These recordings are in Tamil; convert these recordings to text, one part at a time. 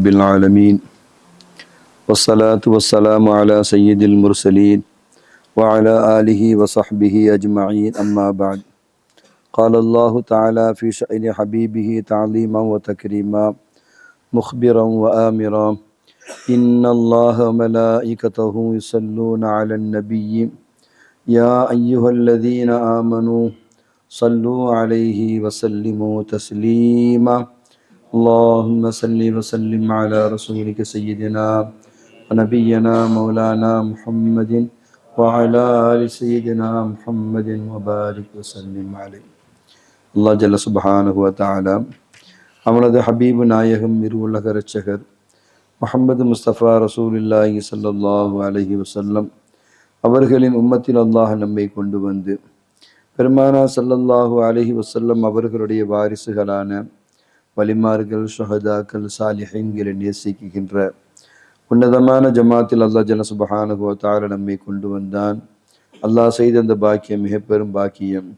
رب العالمين والصلاة والسلام على سيد المرسلين وعلى آله وصحبه أجمعين أما بعد قال الله تعالى في شأن حبيبه تعظيما وتكريما مخبرا وآمرا إن الله وملائكته يصلون على النبي يا أيها الذين آمنوا صلوا عليه وسلموا تسليما اللهم صل وسلم على رسولك سيدنا ونبينا مولانا محمد وعلى آل سيدنا محمد وبارك وسلم عليه. அல்லாஹ் ஜல்ல சுப்ஹானஹு வ தஆலா அவனது ஹபீபு நாயகம் இருவுலக இரட்சகர் முஹம்மது முஸ்தபா ரசூலுல்லாஹி ஸல்லல்லாஹு அலைஹி வஸல்லம் அவர்களின் உம்மத்தில் அல்லாஹ் நம்மை கொண்டு வந்து பெருமானா ஸல்லல்லாஹு அலைஹி வஸல்லம் அவர்களுடைய வாரிசுகளான வலிமார்கள், ஷுஹதாக்கள், சாலிஹீன்களை நேசிக்கின்ற உன்னதமான ஜமாத்தில் அல்லாஹ் ஜல்ல சுப்ஹானஹு வ தஆலா நம்மை கொண்டு வந்தான். அல்லாஹ் செய்த அந்த பாக்கியம் மிக பெரும் பாக்கியம்.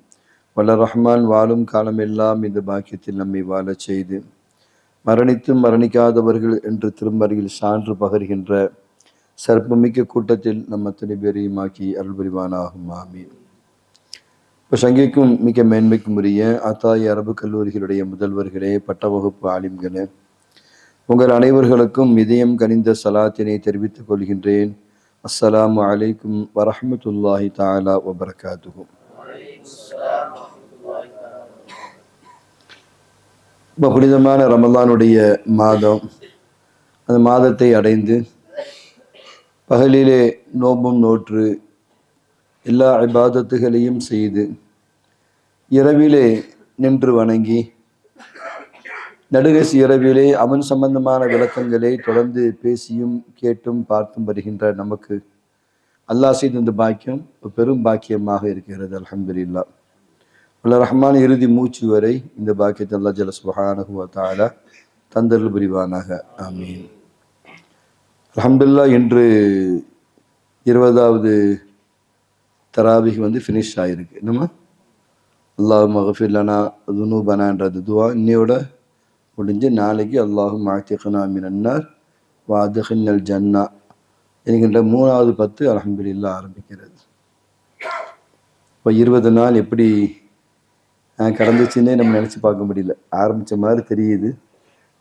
வல்ல ரஹ்மான் வாழும் காலமெல்லாம் இந்த பாக்கியத்தில் நம்மை வாழச் செய்து மரணித்தும் மரணிக்காதவர்கள் என்று திருமறையில் சான்று பகர்கின்ற சர்ப்பமிக்க கூட்டத்தில் நம் அத்தனை பேரையும் ஆக்கி அருள் புரிவானாகும். ஆமீன். இப்போ சங்கைக்கும் மிக மேன்மைக்கும் உரிய அத்தாய் அரபு கல்லூரிகளுடைய முதல்வர்களே, பட்ட வகுப்பு ஆலிம்களே, உங்கள் அனைவர்களுக்கும் இதயம் கனிந்த சலாத்தினை தெரிவித்துக் கொள்கின்றேன். அஸ்ஸலாமு அலைக்கும் வரஹ்மத்துல்லாஹி தஆலா வபரகாத்துஹு. இப்போ புனிதமான ரமலானுடைய மாதம், அந்த மாதத்தை அடைந்து பகலிலே நோம்பும் நோற்று எல்லா இபாதத்துகளையும் செய்து இரவிலே நின்று வணங்கி நடுகசி இரவிலே அவன் சம்பந்தமான விளக்கங்களை தொடர்ந்து பேசியும் கேட்டும் பார்த்தும் வருகின்ற நமக்கு அல்லாஹ் செய்த இந்த பாக்கியம் பெரும் பாக்கியமாக இருக்கிறது. அல்ஹம்துலில்லாஹ். வல்ல ரஹ்மான் இறுதி மூச்சு வரை இந்த பாக்கியத்தை அல்லாஹ் ஜல்ல சுப்ஹானஹு வ தஆலா தந்தருள் புரிவானாக. ஆமீன். அல்ஹம்துலில்லாஹ். இன்று 20வது தராவிஹ் ஃபினிஷ் ஆகிருக்கு. என்னம்மா அல்லாஹும்ம கஃபிர் லனா துனூபனான்றது துவா இன்னையோட முடிஞ்சு நாளைக்கு அல்லாஹும்ம அஅ்திக்னா மினன்னார் வ அத்கில்னல் ஜன்னா என்கின்ற 3வது 10 அல்ஹம்துலில்லாஹ் ஆரம்பிக்கிறது. இப்போ 20 நாள் எப்படி கடந்துச்சுன்னே நம்ம நினச்சி பார்க்க முடியல. ஆரம்பித்த மாதிரி தெரியுது,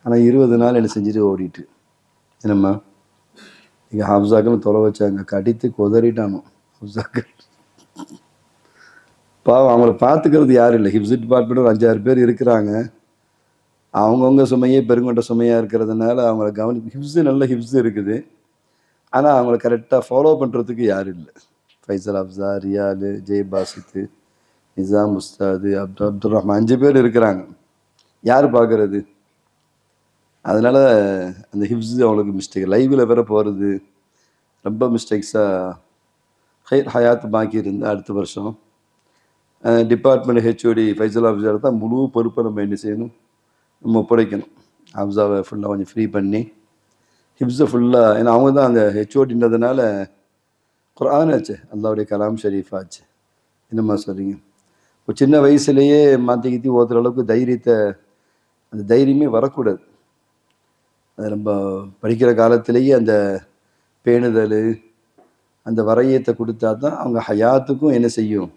ஆனால் 20 நாள் என்ன செஞ்சுட்டு ஓடிட்டு. என்னம்மா இங்கே ஹப்ஸாக்கள் தொலை வச்சாங்க, கடித்து கொதறிட்டானோ ஹப்ஸாக்கள். பாவம், அவங்கள பார்த்துக்கிறது யாரும் இல்லை. ஹிப்ஸ் டிபார்ட்மெண்ட் ஒரு 5-6 பேர் இருக்கிறாங்க. அவங்கவுங்க சுமையே பெருங்கொண்ட சுமையாக இருக்கிறதுனால அவங்கள நல்ல ஹிப்ஸ் இருக்குது, ஆனால் அவங்கள கரெக்டாக ஃபாலோ பண்ணுறதுக்கு யாரும் இல்லை. ஃபைசல், அப்சா, ரியாலு, ஜெய் பாசித்து, நிசாம் உஸ்தாது, அப்துல் ரஹ்மான் 5 பேர் இருக்கிறாங்க. யார் பார்க்குறது? அதனால் அந்த ஹிப்ஸ் அவங்களுக்கு மிஸ்டேக். லைவில் வேற போகிறது ரொம்ப மிஸ்டேக்ஸாக ஹயாத் பாக்கி இருந்து அடுத்த வருஷம் டிபார்ட்மெண்ட் ஹெச்ஓடி ஃபைசல் ஆஃபீஸர் தான் முழு பொறுப்பை நம்ம என்ன செய்யணும், நம்ம ஒப்படைக்கணும். ஹப்ஸாவை ஃபுல்லாக கொஞ்சம் ஃப்ரீ பண்ணி ஹிப்ஸை ஃபுல்லாக, ஏன்னா அவங்க தான் அந்த ஹெச்ஓடின்றதுனால குர்ஆன் ஆச்சு, அல்லாஹ்வுடைய கலாம் ஷரீஃப் ஆச்சு. என்னம்மா சொல்கிறீங்க? இப்போ சின்ன வயசுலேயே மாற்றி ஓதுற அளவுக்கு அந்த தைரியமே வரக்கூடாது. அது நம்ம படிக்கிற காலத்திலேயே அந்த பேணுதல், அந்த வரையத்தை கொடுத்தா தான் அவங்க ஹயாத்துக்கும் என்ன செய்யும்,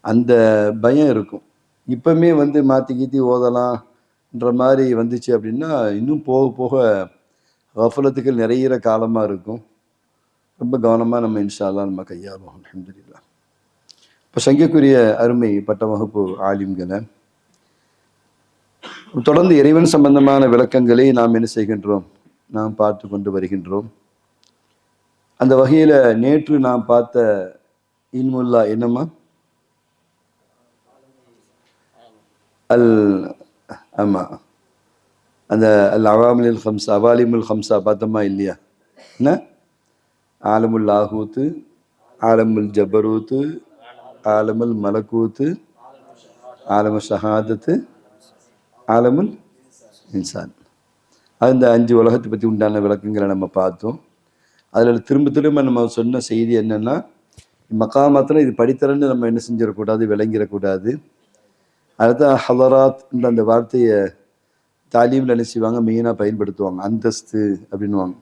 அந்த பயம் இருக்கும். இப்போமே மாற்றி ஓதலாம்ன்ற மாதிரி வந்துச்சு அப்படின்னா இன்னும் போக போக கஃலத்துக்கள் நிறையிற காலமாக இருக்கும். ரொம்ப கவனமாக நம்ம இன்ஷா அல்லாஹ் நம்ம கையாளுவோம். அல்ஹம்துலில்லாஹ். இப்போ சங்கைக்குரிய அருமை பட்ட வகுப்பு ஆலிம்களை, தொடர்ந்து இறைவன் சம்பந்தமான விளக்கங்களை நாம் என்ன செய்கின்றோம், நாம் பார்த்து கொண்டு வருகின்றோம். அந்த வகையில் நேற்று நாம் பார்த்த இல்முல்லா என்னம்மா, ஆமாம், அந்த அவாலிமுல் ஹம்சா பார்த்தோமா இல்லையா? என்ன ஆலமுல் லாஹூத்து, ஆலமுல் ஜபரூத்து, ஆலமுல் மலக்கூத்து, ஆலமுல் ஷஹாதத்து, ஆலமுல் இன்சான். அந்த 5 உலகத்தை பற்றி உண்டான விளக்கங்களை நம்ம பார்த்தோம். அதில் திரும்ப திரும்ப நம்ம சொன்ன செய்தி என்னென்னா, மகாமத்தில் இது படித்தரன்னு நம்ம என்ன செஞ்சிடக்கூடாது, விளங்கிடக்கூடாது. அதுதான் ஹலராத் என்ற அந்த வார்த்தையை தாலீமில் என்ன செய்வாங்க, மெயினாக பயன்படுத்துவாங்க, அந்தஸ்து அப்படின்வாங்க.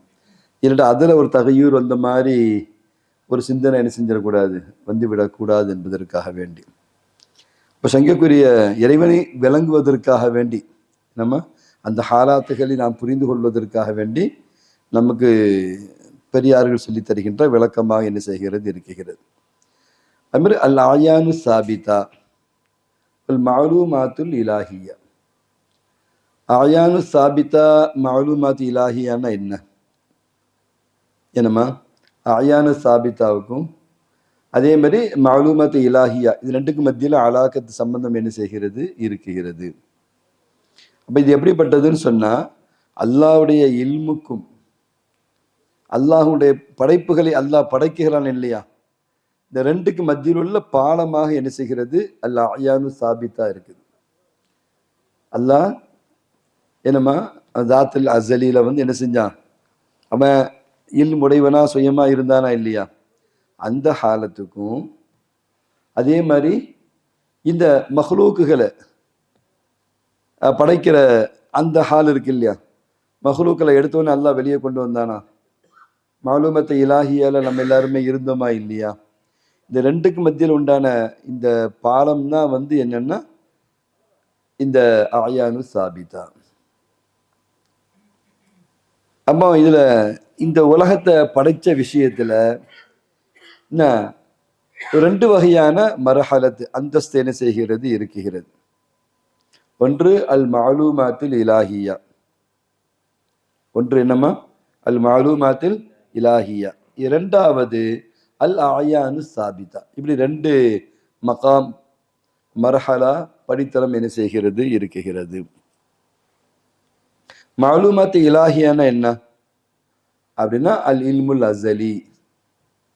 இல்லைட்டா அதில் ஒரு தகையூர் வந்த மாதிரி ஒரு சிந்தனை என்ன செஞ்சிடக்கூடாது, வந்து விடக்கூடாது என்பதற்காக வேண்டி. இப்போ சங்கக்குரிய இறைவனை விளங்குவதற்காக வேண்டி, நம்ம அந்த ஹாலாத்துகளை நாம் புரிந்து கொள்வதற்காக வேண்டி நமக்கு பெரியார்கள் சொல்லி தருகின்ற விளக்கமாக என்ன செய்கிறது இருக்கிறது. அதுமாதிரி அல் ஆயானு சாபிதா அல் மாலூமாத்துல் இலாஹியா. ஆயானு சாபிதா மாலூமாத் இலாஹியான்னா என்ன? என்னம்மா, ஆயானு சாபிதாவுக்கும் அதே மாதிரி மாலூமாத் இலாஹியா, இது ரெண்டுக்கும் மத்தியில் அலாக்கத்து சம்பந்தம் என்ன செய்கிறது இருக்கிறது. அப்போ இது எப்படிப்பட்டதுன்னு சொன்னால், அல்லாஹ்வுடைய இல்முக்கும் அல்லாஹுடைய படைப்புகளை அல்லாஹ் படைக்கிறான் இல்லையா, இந்த ரெண்டுக்கு மத்தியில் உள்ள பாலமாக என்ன செய்கிறது அல் ஆயானு சாபித்தா இருக்குது. அல்லாஹ் என்னம்மா தாத்தில் அசலியில் வந்து என்ன செஞ்சான், அவன் இல்முடையவனா சுயமா இருந்தானா இல்லையா, அந்த ஹாலத்துக்கும் அதே மாதிரி இந்த மஹ்லூக்குகளை படைக்கிற அந்த ஹால் இருக்கு இல்லையா, மஹ்லூக்களை எடுத்தோன்னே அல்லாஹ் வெளியே கொண்டு வந்தானா, மாலூமத்தை இலாஹியால நம்ம எல்லாருமே இருந்தோமா இல்லையா, இந்த ரெண்டுக்கு மத்தியில் உண்டான இந்த பாலம் தான் வந்து என்னன்னா இந்த ஆயானு சாபிதா. அப்போ இதுல இந்த உலகத்தை படைச்ச விஷயத்துல என்ன ரெண்டு வகையான மரஹலத்து அந்தஸ்து என்ன செய்கிறது இருக்கிறது. ஒன்று அல் மாலூமாத்தில் இலாஹியா, ஒன்று என்னமா அல் மாலூமாத்தில் இலாஹியா, இரண்டாவது அல் ஆயானு சாபிதா. இப்படி ரெண்டு மகாம் மர்ஹலா படித்தரம் என்ன செய்கிறது இருக்கிறது. மாலூமாத் இலாஹியானா என்ன அப்படின்னா அல் இல்முல் அஸலி.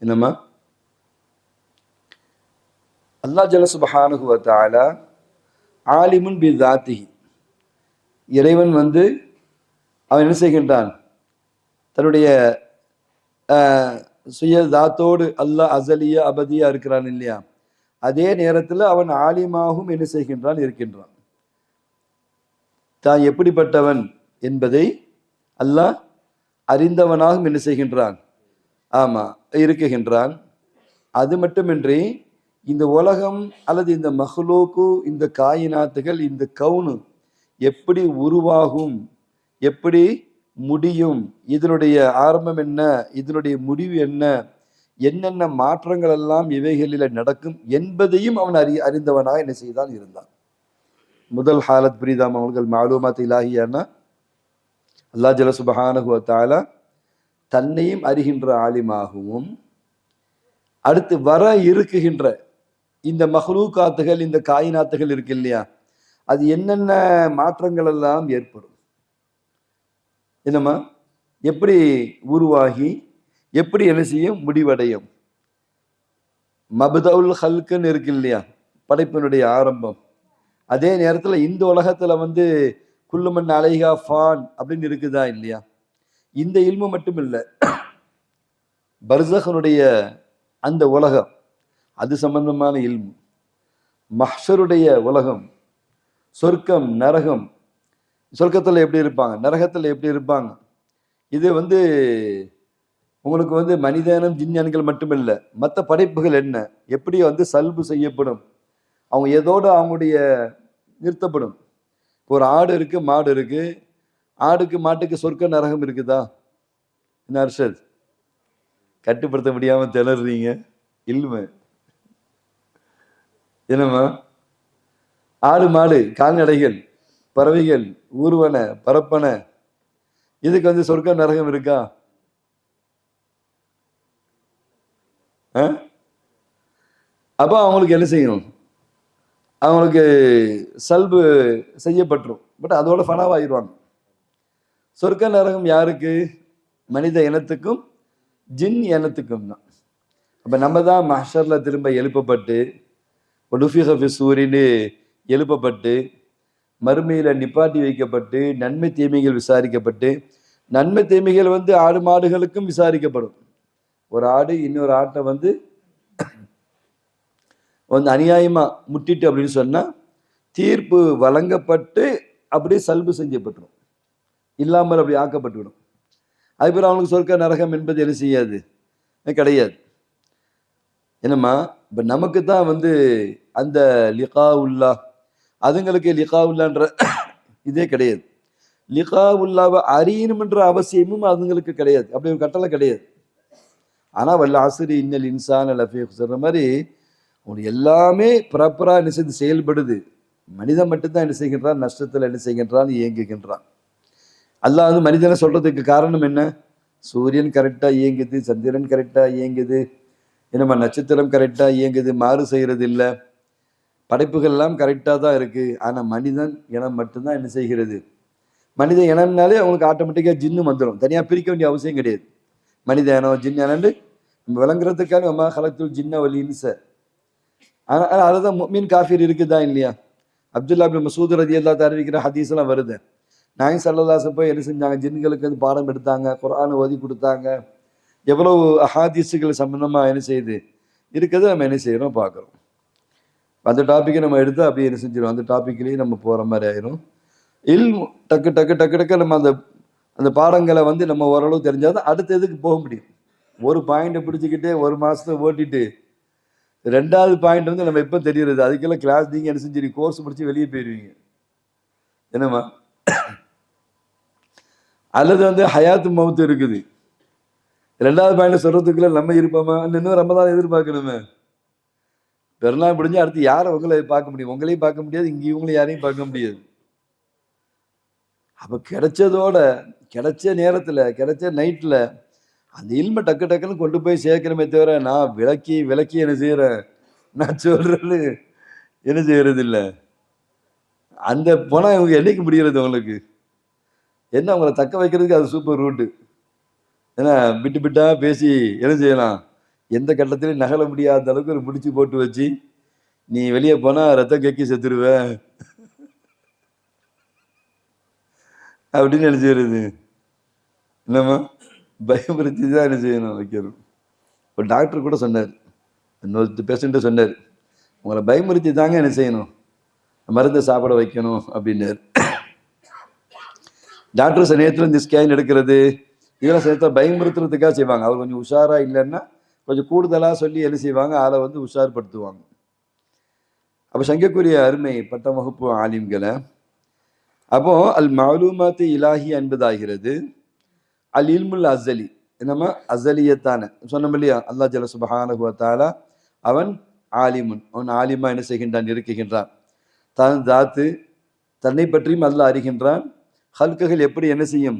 என்னம்மா, அல்லாஹ் ஜல்ல சுப்ஹானஹு வ தஆலா ஆலிமுன் பி ஸாத்திஹி, இறைவன் வந்து அவன் என்ன செய்கின்றான், தன்னுடைய சுய தாத்தோடு அல்லாஹ் அஸலியா அபதியா இருக்கிறான் இல்லையா, அதே நேரத்தில் அவன் ஆலிமாகவும் என்ன செய்கின்றான் இருக்கின்றான். தான் எப்படிப்பட்டவன் என்பதை அல்லாஹ் அறிந்தவனாகவும் என்ன செய்கின்றான், ஆமா இருக்குகின்றான். அது மட்டுமின்றி இந்த உலகம் அல்லது இந்த மஹ்லூக்கு, இந்த காயினாத்துகள், இந்த கவுனு எப்படி உருவாகும், எப்படி முடியும், இதனுடைய ஆரம்பம் என்ன, இதனுடைய முடிவு என்ன, என்னென்ன மாற்றங்கள் எல்லாம் இவைகளில் நடக்கும் என்பதையும் அவன் அறிந்தவனாக என்ன செய்தான் இருந்தான். முதல் ஹாலத் புரிதாம் அவர்கள் மாலூமாத் இலாஹியானா அல்லாஹ் ஜல்ல சுப்ஹானஹு வ தஆலா தன்னையும் அறிகின்ற ஆலிமாகவும், அடுத்து வர இருக்குகின்ற இந்த மஹ்லூகாத்துகள், இந்த காயினாத்துகள் இருக்கு இல்லையா, அது என்னென்ன மாற்றங்கள் எல்லாம் ஏற்படும், என்னம்மா எப்படி உருவாகி எப்படி என்ன செய்யும் முடிவடையும். மப்தவுல் ஹல்குன்னு இருக்கு இல்லையா, படைப்பினுடைய ஆரம்பம். அதே நேரத்தில் இந்த உலகத்துல வந்து குல்லுமன் அலைஹா ஃபான் அப்படின்னு இருக்குதா இல்லையா, இந்த இல்மு மட்டும் இல்லை, பர்ஸஹனுடைய அந்த உலகம் அது சம்பந்தமான இல்மு, மஹ்ஷருடைய உலகம், சொர்க்கம் நரகம், சொர்க்கத்தில் எப்படி இருப்பாங்க, நரகத்தில் எப்படி இருப்பாங்க, இது வந்து உங்களுக்கு வந்து மனிதனும் ஜிஞ்ஞான்கள் மட்டுமில்லை, மற்ற படைப்புகள் என்ன எப்படி வந்து சல்பு செய்யப்படும், அவங்க ஏதோடு அவங்களுடைய நிறுத்தப்படும். ஒரு ஆடு இருக்கு, மாடு இருக்கு, ஆடுக்கு மாட்டுக்கு சொர்க்க நரகம் இருக்குதா, என்ன அர்ஷத் கட்டுப்படுத்த முடியாம திளறீங்க, இல்மு என்னம்மா, ஆடு மாடு கால்நடைகள் பறவைகள் ஊர்வன பரப்பன, இதுக்கு வந்து சொர்க்க நரகம் இருக்கா? அப்போ அவங்களுக்கு என்ன செய்யணும், அவங்களுக்கு சல்பு செய்யப்பட்டுரும், பட் அதோட ஃபனாவாயிருவாங்க. சொர்க்க நரகம் யாருக்கு, மனித இனத்துக்கும் ஜின் இனத்துக்கும் தான். அப்போ நம்ம தான் மஹ்ஷர்ல திரும்ப எழுப்பப்பட்டு சூரியன்னு எழுப்பப்பட்டு மறுமையில் நிப்பாட்டி வைக்கப்பட்டு நன்மை தீமைகள் விசாரிக்கப்பட்டு, நன்மை தீமைகள் வந்து ஆடு மாடுகளுக்கும் விசாரிக்கப்படும். ஒரு ஆடு இன்னொரு ஆட்டை வந்து அநியாயமா முட்டிட்டு அப்படின்னு சொன்னா தீர்ப்பு வழங்கப்பட்டு அப்படியே சல்பு செஞ்சப்பட்டுடும், இல்லாமல் அப்படி ஆக்கப்பட்டுவிடும். அதுபோல் அவனுக்கு சொர்க்க நரகம் என்பது என்ன செய்யாது, கிடையாது. என்னம்மா இப்போ நமக்கு தான் அந்த லிகா உல்லா, அதுங்களுக்கு லிகா உல்லான்ற இதே கிடையாது. லிகா உல்லாவை அறியணும்ன்ற அவசியமும் அதுங்களுக்கு கிடையாது, அப்படி ஒரு கட்டளை கிடையாது. ஆனால் வல்ல ஆசிரி இன்னல் இன்சான் லஃபீ சொல்கிற மாதிரி அவனுக்கு எல்லாமே ப்ராப்பராக என்ன செய்து செயல்படுது. மனிதன் மட்டும்தான் என்ன செய்கின்றான், நஷ்டத்தில் என்ன செய்கின்றான், இயங்குகின்றான். அல்லாஹ் மனிதனை சொல்றதுக்கு காரணம் என்ன, சூரியன் கரெக்டாக இயங்குது, சந்திரன் கரெக்டாக இயங்குது, என்னம்மா நட்சத்திரம் கரெக்டாக இயங்குது, மாறு செய்கிறது இல்லை, படைப்புகள்லாம் கரெக்டாக தான் இருக்குது. ஆனால் மனிதன் இனம் மட்டும்தான் என்ன செய்கிறது. மனித இனம்னாலே அவங்களுக்கு ஆட்டோமேட்டிக்காக ஜின்னு வந்துடும், தனியாக பிரிக்க வேண்டிய அவசியம் கிடையாது. மனித இனம் ஜின் இனம்னு நம்ம விளங்குறதுக்கான அம்மா கலத்துல் ஜின்ன வலின்னு சார். ஆனால் அதுதான் மீன் காஃபீர் இருக்குதா இல்லையா? அப்துல்லா பின் மசூத் ரலியல்லாஹு அறிவிக்கிற ஹதீஸ் எல்லாம் வருது. நாயகம் ஸல்லல்லாஹு அலைஹி வஸல்லம் போய் என்ன செஞ்சாங்க, ஜின்களுக்கு பாடம் எடுத்தாங்க, குர்ஆன் ஓதி கொடுத்தாங்க. எவ்வளவு ஹதீஸுகள் சம்பந்தமாக என்ன செய்யுது இருக்குது, நம்ம என்ன செய்யறோம் பார்க்குறோம். அந்த டாப்பிக்கை நம்ம எடுத்து அப்படியே என்ன செஞ்சிடும், அந்த டாப்பிக்லேயே நம்ம போகிற மாதிரி ஆயிரும். டக்கு டக்கு டக்கு டக்கு நம்ம அந்த பாடங்களை நம்ம ஓரளவு தெரிஞ்சாதான் அடுத்த இதுக்கு போக முடியும். ஒரு பாயிண்டை பிடிச்சிக்கிட்டே ஒரு மாதத்தை ஓட்டிட்டு ரெண்டாவது பாயிண்ட் நம்ம எப்போ தெரியுறது, அதுக்கெல்லாம் கிளாஸ் நீங்கள் என்ன செஞ்சு கோர்ஸ் முடிச்சு வெளியே போயிடுவீங்க. என்னம்மா அல்லது ஹயாத்து மவுத்து இருக்குது, ரெண்டாவது பாயிண்ட் சொல்றதுக்குள்ள நம்ம இருப்போமா, இன்னும் ரமதான் எதிர்பார்க்கணுமே. பெருநாள் முடிஞ்சு அடுத்து யாரை உங்களை பார்க்க முடியும், உங்களையும் பார்க்க முடியாது, இங்கே இவங்களையும் யாரையும் பார்க்க முடியாது. அப்போ கிடைச்ச நேரத்தில் கிடைச்ச நைட்டில் அந்த இல்மை டக்கு டக்குன்னு கொண்டு போய் சேர்க்கணுமே தவிர, நான் விளக்கி என்ன செய்யறேன், நான் சொல்றது என்ன செய்யறது இல்லை. அந்த போனால் இவங்க என்னைக்கு முடிகிறது உங்களுக்கு என்ன, அவங்கள தக்க வைக்கிறதுக்கு அது சூப்பர் ரூட்டு. ஏன்னா விட்டா பேசி என்ன செய்யலாம், எந்த கட்டத்திலையும் நகல முடியாத அளவுக்கு ஒரு முடிச்சு போட்டு வச்சு, நீ வெளியே போனால் ரத்தம் கக்கி செத்துருவ அப்படின்னு என்ன செய்யறது. என்னம்மா பயமுறுத்தி தான் என்ன செய்யணும், வைக்கணும். ஒரு டாக்டர் கூட சொன்னார், இன்னொரு பேஷண்ட்டு சொன்னார், உங்களை பயமுறுத்தி தாங்க என்ன செய்யணும், மருந்தை சாப்பிட வைக்கணும் அப்படின்னாரு. டாக்டர் சில நேரத்தில் இந்த ஸ்கேன் எடுக்கிறது இதெல்லாம் சில நேரத்தில் பயமுறுத்துறதுக்காக செய்வாங்க. அவர் கொஞ்சம் உஷாராக இல்லைன்னா கொஞ்சம் கூடுதலாக சொல்லி என்ன செய்வாங்க, ஆளை உஷார்படுத்துவாங்க. அப்போ சங்கக்குரிய அருமை பட்டம் வகுப்பு ஆலிம்களை அப்போ அல் மாலூமாத்து இலாஹி என்பதாகிறது அல் இல்முல் அஸலி. என்னம்மா அஸலியத்தான சொன்னோம் இல்லையா, அல்லாஹ் ஜல்ல சுப்ஹானஹு வ தஆலா அவன் ஆலிமுன், அவன் ஆலிமா என்ன செய்கின்றான், இருக்குகின்றான். தான் தாத்து தன்னை பற்றியும் அல்லாஹ் அறிகின்றான். ஹல்குகள் எப்படி என்ன செய்யும்,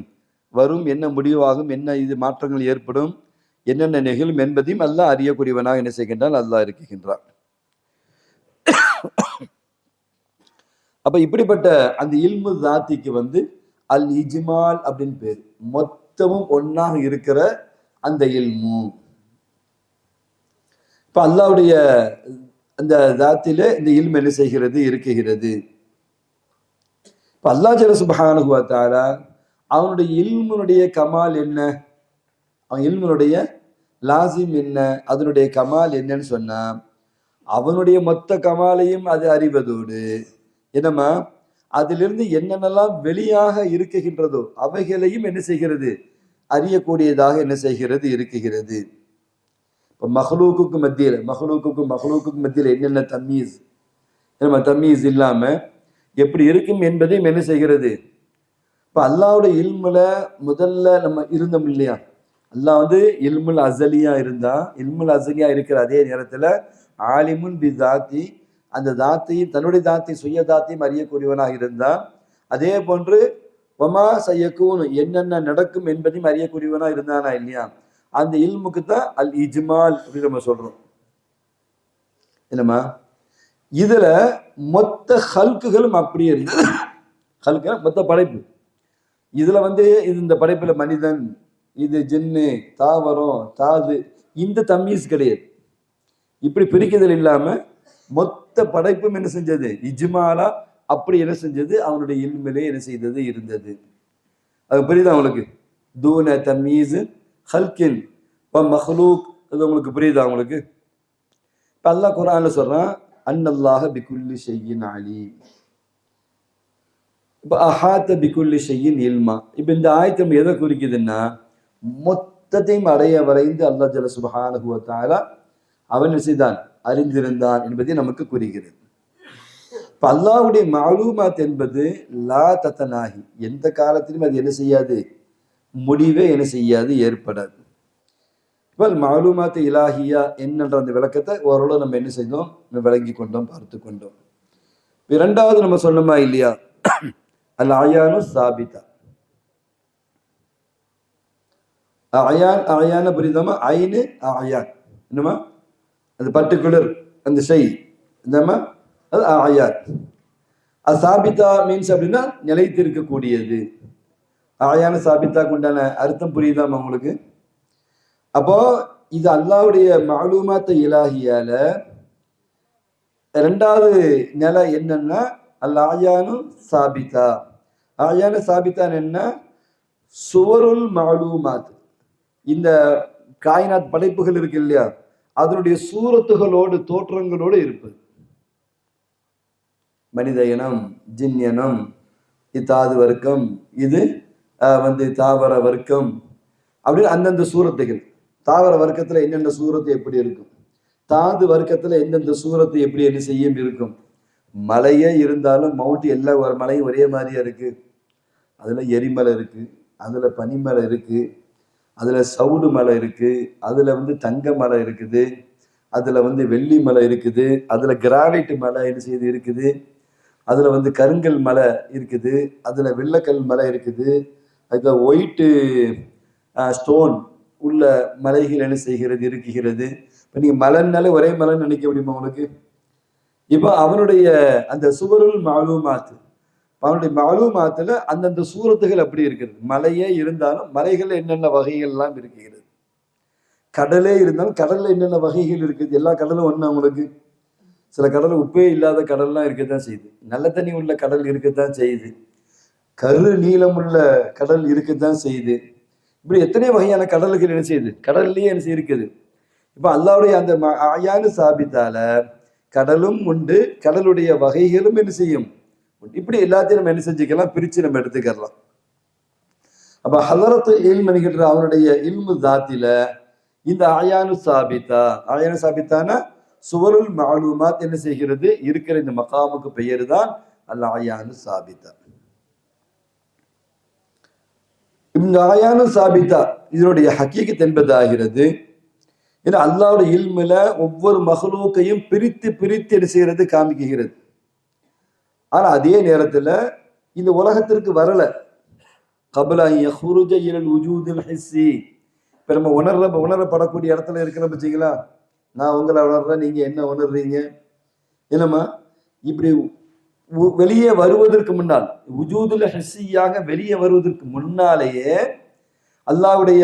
வரும், என்ன முடிவாகும், என்ன இது மாற்றங்கள் ஏற்படும், என்னென்ன நிகழும் என்பதையும் அல்லாஹ் அறியக்கூடியவனாக என்ன செய்கின்றான், அல்லாஹ் இருக்குகின்றான். அப்ப இப்படிப்பட்ட அந்த இல்மு தாத்திக்கு அல் இஜ்மால் அப்படின்னு பேர். மொத்தமும் ஒன்னாக இருக்கிற அந்த இல்மு. இப்ப அல்லாஹ்வுடைய அந்த தாத்தில இந்த இல்மு என்ன செய்கிறது, இருக்குகிறது. இப்ப அல்லாஹ் ஜல்ல சுப்ஹானஹு வ தஆலா அவனுடைய இல்முனுடைய கமால் என்ன, அவன் இல்முனுடைய லாசிம் என்ன, அதனுடைய கமால் என்னன்னு சொன்னா, அவனுடைய மொத்த கமாலையும் அது அறிவதோடு என்னம்மா அதிலிருந்து என்னென்னலாம் வெளியாக இருக்குகின்றதோ அவைகளையும் என்ன செய்கிறது, அறியக்கூடியதாக என்ன செய்கிறது, இருக்குகிறது. இப்போ மஹ்லூக்குக்கும் மத்தியில் என்னென்ன தம்மீஸ், என்னம்மா தம்மீஸ் இல்லாம எப்படி இருக்கும் என்பதையும் என்ன செய்கிறது. இப்போ அல்லாஹ்வுடைய இல்முல முதல்ல நம்ம இருந்தோம் இல்லையா, அல்லாஹ் இல்முல் அஸலியா இருந்தா, இல்முல் அஸலியா இருக்கிற அதே நேரத்துல ஆலிமுன் பி தாத்தி, அந்த தாத்தையும் தன்னுடைய தாத்தை சுய தாத்தையும் அறியக்கூடியவனாக இருந்தான். அதே போன்று ஒமா சையக்கூன் என்னென்ன நடக்கும் என்பதையும் அறியக்கூடியவனாக இருந்தானா இல்லையா, அந்த இல்முக்கு தான் அல் இஜ்மால் அப்படின்னு நம்ம சொல்றோம். என்னம்மா இதுல மொத்த ஹல்குகளும் அப்படியே இருந்தது. ஹல்கு மொத்த படைப்பு. இதுல இது இந்த படைப்புல மனிதன், இது ஜின்னு, தாவரம், தாது, இந்த தம்மீஸ் கிடையாது. இப்படி பிரிக்குதல் இல்லாம மொத்த படைப்பும் என்ன செஞ்சது, இஜ்மாலா அப்படி என்ன செஞ்சது, அவனுடைய இல்மிலே என்ன செய்தது, இருந்தது. அது புரியுதா உங்களுக்கு? தூன தம்மீஸ் ஹல்கின் வ மஹ்லூக், அது உங்களுக்கு புரியுதா உங்களுக்கு? இப்ப அல்லாஹ் குர்ஆன்ல சொல்றான், அன்னல்லாஹ பிகுல்லி ஷைஇன் அலீம். இப்போ அஹாத்த பிகுல்லி ஷையின் இல்மா. இப்போ இந்த ஆயத்தம் எதை குறிக்குதுன்னா, மொத்தத்தையும் அடைய வரைந்து அல்லாஹ் ஜல்ல சுப்ஹானஹு வ தஆலா அவன் செய்தான் அறிந்திருந்தான் என்பதை நமக்கு குறிக்கிறது. இப்போ அல்லாஹ்வுடைய மாலூமாத் என்பது லா தத்தனாஹி, எந்த காலத்திலும் அது என்ன செய்யாது, முடிவே என்ன செய்யாது, ஏற்படாது. இப்போ மாலூமாத் இலாஹியா என்னன்ற அந்த விளக்கத்தை ஓரளவு நம்ம என்ன செய்தோம், விளங்கி கொண்டோம், பார்த்து கொண்டோம். இரண்டாவது நம்ம சொன்னோமா இல்லையா, அல் அயானு சாபிதா. அயான் அயான புரியுதாமா, ஐனு அயான் என்னமா, அது பர்டிகுலர் அந்த ஷை என்னமா, அது அயான். அது சாபிதா மீன்ஸ் அப்படின்னா நிலைத்திருக்கக்கூடியது. அயான சாபித்தாக்கு உண்டான அர்த்தம் புரியுதாமா உங்களுக்கு? அப்போ இது அல்லாஹ்வுடைய மாலூமாத் இலாஹியால ரெண்டாவது நிலை என்னன்னா அல் ஆயானு சாபிதா. ஆயானு சாபித்தான் என்ன, சுவருல் மாலூமாத், இந்த காயினாத் படைப்புகள் இருக்கு இல்லையா, அதனுடைய சூரத்துகளோடு தோற்றங்களோடு இருப்பது. மனித இனம், ஜின் இனம், தாது வர்க்கம், இது தாவர வர்க்கம் அப்படின்னு அந்தந்த சூரத்துகள். தாவர வர்க்கத்துல என்னென்ன சூரத்து எப்படி இருக்கும், தாது வர்க்கத்துல எந்தெந்த சூரத்து எப்படி என்ன செய்யும் இருக்கும். மலையே இருந்தாலும் மவுண்ட் எல்லா மலையும் ஒரே மாதிரியா இருக்கு. அதுல எரிமலை இருக்கு, அதுல பனிமலை இருக்கு, அதுல சவுடு மலை இருக்கு, அதுல தங்க மலை இருக்குது, அதுல வெள்ளி மலை இருக்குது, அதுல கிரானைட் மலை என்ன செய்து இருக்குது, அதுல கருங்கல் மலை இருக்குது, அதுல வெள்ளக்கல் மலை இருக்குது, அதுல ஒயிட்டு ஸ்டோன் உள்ள மலைகள் என்ன செய்கிறது, இருக்குகிறது. இப்போ நீங்க மலைன்னாலே ஒரே மலைன்னு நினைக்க முடியுமா உங்களுக்கு? இப்போ அவனுடைய அந்த சுவருல் மாலூமாத், அவனுடைய மாலூமாத்துல அந்தந்த சூரத்துகள் அப்படி இருக்கிறது. மலையே இருந்தாலும் மலைகள் என்னென்ன வகைகள் எல்லாம் இருக்கிறது, கடலே இருந்தாலும் கடல்ல என்னென்ன வகைகள் இருக்குது. எல்லா கடலும் ஒண்ணு அவங்களுக்கு. சில கடல் உப்பே இல்லாத கடல்லாம் இருக்கத்தான் செய்யுது, நல்ல தண்ணி உள்ள கடல் இருக்கத்தான் செய்யுது, கரு நீளம் உள்ள கடல் இருக்கத்தான் செய்யுது. இப்படி எத்தனை வகையான கடல்கள் என்ன செய்யுது, கடல்லையே என்ன செய்யுது. இப்ப அல்லாஹ்வுடைய அந்த ஆயானு சாபித்தால கடலும் உண்டு, கடலுடைய வகைகளும் என்ன செய்யும். இப்படி எல்லாத்தையும் நம்ம என்ன செஞ்சுக்கலாம், பிரிச்சு நம்ம எடுத்துக்கலாம். அப்ப ஹலரத்து இல்ம் என்கின்ற அவனுடைய இல்மு தாத்தில இந்த ஆயானு சாபித்தா, ஆயானு சாபித்தான சுவருல் மாலூமாத் என்ன செய்கிறது, இருக்கிற இந்த மகாமுக்கு பெயர் தான் அல் ஆயானு சாபித்தா. இந்த ஆயானு சாபித்தா இதனுடைய ஹக்கீகத் என்பதாகிறது. ஏன்னா அல்லாஹ்வுடைய இல்முல ஒவ்வொரு மஹ்லூக்கையும் பிரித்து பிரித்து என்ன செய்கிறது, காமிக்கிறது. ஆனா அதே நேரத்துல இந்த உலகத்திற்கு வரல. கபல யஹ்ருஜ இலல் வுஜூதில் ஹிஸ்ஸி. இப்ப நம்ம உணரப்படக்கூடிய இடத்துல இருக்கிற பட்சீங்களா, நான் உங்களை உணர்றேன், நீங்க என்ன உணர்றீங்க, என்னம்மா இப்படி வெளியே வருவதற்கு முன்னால், வுஜூதுல் ஹிஸ்ஸியாக வெளியே வருவதற்கு முன்னாலேயே அல்லாஹ்வுடைய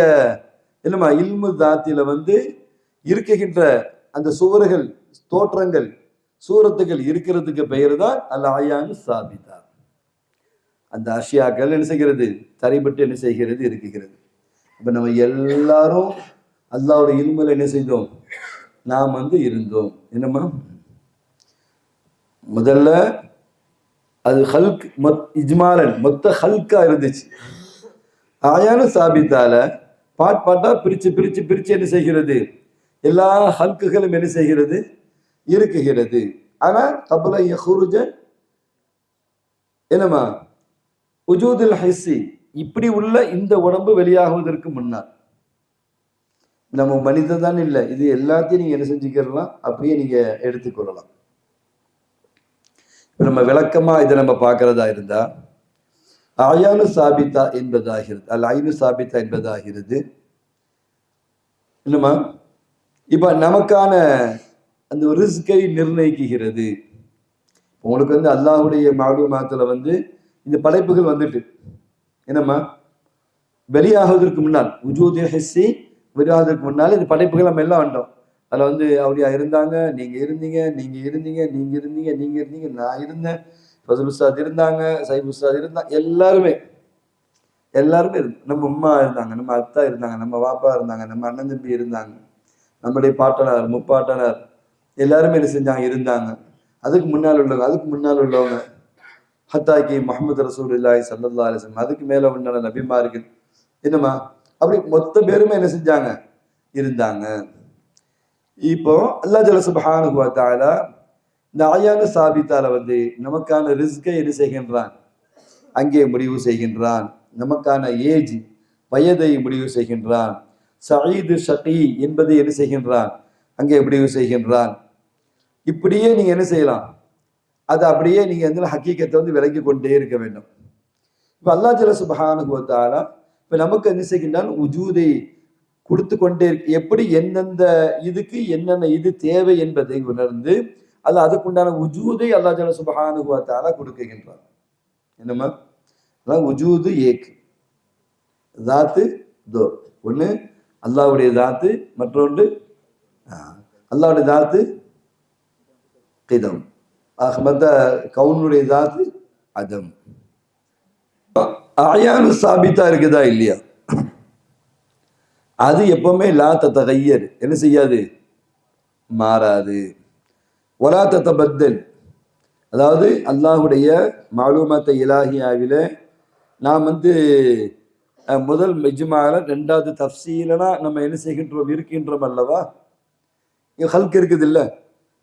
என்னம்மா இல்மு தாத்தில இருக்குகின்ற அந்த சுவர்கள், தோற்றங்கள், சூரத்துகள் இருக்கிறதுக்கு பெயர் தான் அல் ஆயானு சாபிதா. அந்த அஷியாக்கள் என்ன செய்கிறது, தரைப்பட்டு என்ன செய்கிறது, இருக்குகிறது. இப்ப நம்ம எல்லாரும் அல்லாஹ்வுடைய இல்முல என்ன செய்தோம், நாம் இருந்தோம். என்னம்மா, முதல்ல அது ஹல்க் இஜ்மாலன் மொத்த ஹல்கா இருந்துச்சு. ஆயானு சாபித்தால பாட்டா பிரிச்சு பிரிச்சு பிரிச்சு என்ன செய்கிறது, எல்லா ஹல்குகளும் என்ன செய்கிறது, இருக்குகிறது. ஆனா கபல யஹ்ருஜ என்னமா வுஜூதுல் ஹிஸ்ஸி, இப்படி உள்ள இந்த உடம்பு வெளியாகுவதற்கு முன்னால் நம்ம மனிதன் தான் இல்லை, இது எல்லாத்தையும் நீங்க என்ன செஞ்சுக்கலாம், அப்படியே நீங்க எடுத்துக்கொள்ளலாம். நம்ம விளக்கமா இதை நம்ம பார்க்கிறதா இருந்தா ஆயானு சாபித்தா என்பதாகிறது, அல் ஐனு சாபித்தா என்பதாகிறது. என்னமா, இப்ப நமக்கான அந்த ரிஸ்கை நிர்ணயிக்குகிறது. உங்களுக்கு அல்லாஹ்வுடைய மாலூமாத்துல இந்த படைப்புகள் வந்துட்டு என்னம்மா வெளியாகுவதற்கு முன்னால், வுஜூது ஹிஸ்ஸி வெளியாகுவதற்கு முன்னால் இந்த படைப்புகள் நம்ம எல்லாம் வந்தோம். அதுல அவரியா இருந்தாங்க, நீங்க இருந்தீங்க, நீங்க இருந்தீங்க, நீங்க இருந்தீங்க, நீங்க இருந்தீங்க, நான் இருந்தேன், ஃபதுல் உஸ்தாத் இருந்தாங்க, சைஃப் உஸ்தாத் இருந்தாங்க, எல்லாருமே நம்ம அம்மா இருந்தாங்க, நம்ம அத்தா இருந்தாங்க, நம்ம வாப்பா இருந்தாங்க, நம்ம அண்ணன் தம்பி இருந்தாங்க, நம்முடைய பாட்டனார் முப்பாட்டனார் எல்லாருமே என்ன செஞ்சாங்க, இருந்தாங்க. அதுக்கு முன்னால் உள்ளவங்க ஹத்தாக்கி முஹம்மது ரசூலுல்லாஹி ஸல்லல்லாஹு அலைஹி வஸல்லம், அதுக்கு மேல உண்டான நபிமார்கள் என்னமா அப்படி மொத்த பேருமே என்ன செஞ்சாங்க, இருந்தாங்க. இப்போ அல்லாஹ் ஜல்ல சுப்ஹானஹு வ தஆலா இந்த ஆயானு சாபித்தால நமக்கான ரிஸ்கை என்ன செய்கின்றான், அங்கே முடிவு செய்கின்றான். நமக்கான ஏஜ் வயதை முடிவு செய்கின்றான். சயீது ஷகி என்பதை என்ன செய்கின்றான், அங்கே முடிவு செய்கின்றான். இப்படியே நீங்க என்ன செய்யலாம், அது அப்படியே நீங்க வந்து ஹக்கீக்கத்தை விலகி கொண்டே இருக்க வேண்டும். இப்ப அல்லாஹ் ஜல்ல சுப்ஹானஹு வ தஆலா இப்ப நமக்கு என்ன செய்கின்றான், உஜூதை கொடுத்து கொண்டே இருக்கு. எப்படி எந்தெந்த இதுக்கு என்னென்ன இது தேவை என்பதை உணர்ந்து அல்ல அதுக்குண்டான உஜூதை அல்லாஹ் ஜல்ல சுப்ஹானஹு வ தஆலா கொடுக்கின்றான். என்னமா அதான் உஜூது ஏக் தாத்து தோ. ஒன்று அல்லாஹ்வுடைய தாத்து, மற்றொன்று அல்லாஹ்வுடைய தாத்து கிதம், மற்ற கவுனுடைய தாத்து அதம். ஆயானு சாபித்தா இருக்குதா இல்லையா, அது எப்பவுமே லா தத்தகையர் என்ன செய்யாது, மாறாது. வலா தத்தபத்தல், அதாவது அல்லாஹுடைய மாலூமாத்த இலாஹியாவில நாம் முதல் மெஜ்மால ரெண்டாவது தஃசீலனா நம்ம என்ன செய்கின்றோம், இருக்கின்றோம் அல்லவா. ஹல்க் இருக்குது இல்ல,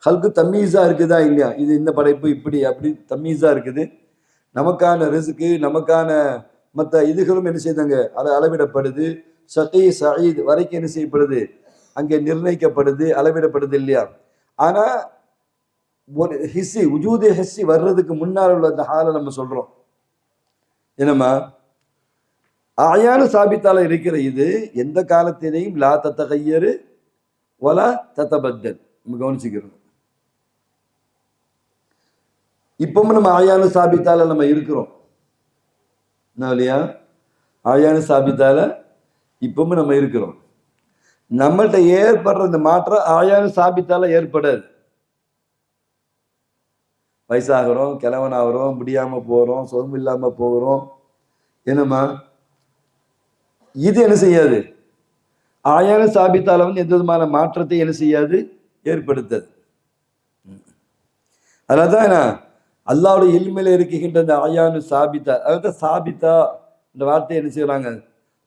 ஹல்கு தம்மீஸா இருக்குதா இல்லையா, இது இந்த படைப்பு இப்படி அப்படி தம்மீஸா இருக்குது. நமக்கான ரிஸ்க்கு நமக்கான மற்ற இதுகளும் என்ன செய்தாங்க, அது அளவிடப்படுது. ஷகீ சயீத் வரைக்கும் என்ன செய்யப்படுது, அங்கே நிர்ணயிக்கப்படுது, அளவிடப்படுது இல்லையா. ஆனா ஒரு ஹிஸ்ஸி உஜூதே ஹிஸ்ஸி வர்றதுக்கு முன்னால் உள்ள அந்த ஹாலை நம்ம சொல்றோம். என்னம்மா ஆயான சாபித்தால இருக்கிற இது எந்த காலத்திலையும் லா தத்தகையரு வலா தத்தபத்தல், நம்ம கவனிச்சுக்கிறோம். இப்பவும் நம்ம ஆயான சாபித்தால நம்ம இருக்கிறோம் இல்லையா, ஆயான சாபித்தால இப்பவும் நம்ம இருக்கிறோம். நம்மள்கிட்ட ஏற்படுற இந்த மாற்றம் ஆயான சாபித்தால ஏற்படாது. வயசாகிறோம், கிழவனாகிறோம், முடியாம போறோம், சொந்தம் இல்லாம போகிறோம். என்னம்மா இது என்ன செய்யாது, ஆயான சாபித்தால எந்த விதமான மாற்றத்தை என்ன செய்யாது, ஏற்படுத்தது. அதனால்தான் அல்லாஹ்வுடைய இல்மில இருக்கின்ற இந்த ஆயானு சாபித்தா, அதாவது சாபித்தா இந்த வார்த்தையை என்ன செய்யறாங்க,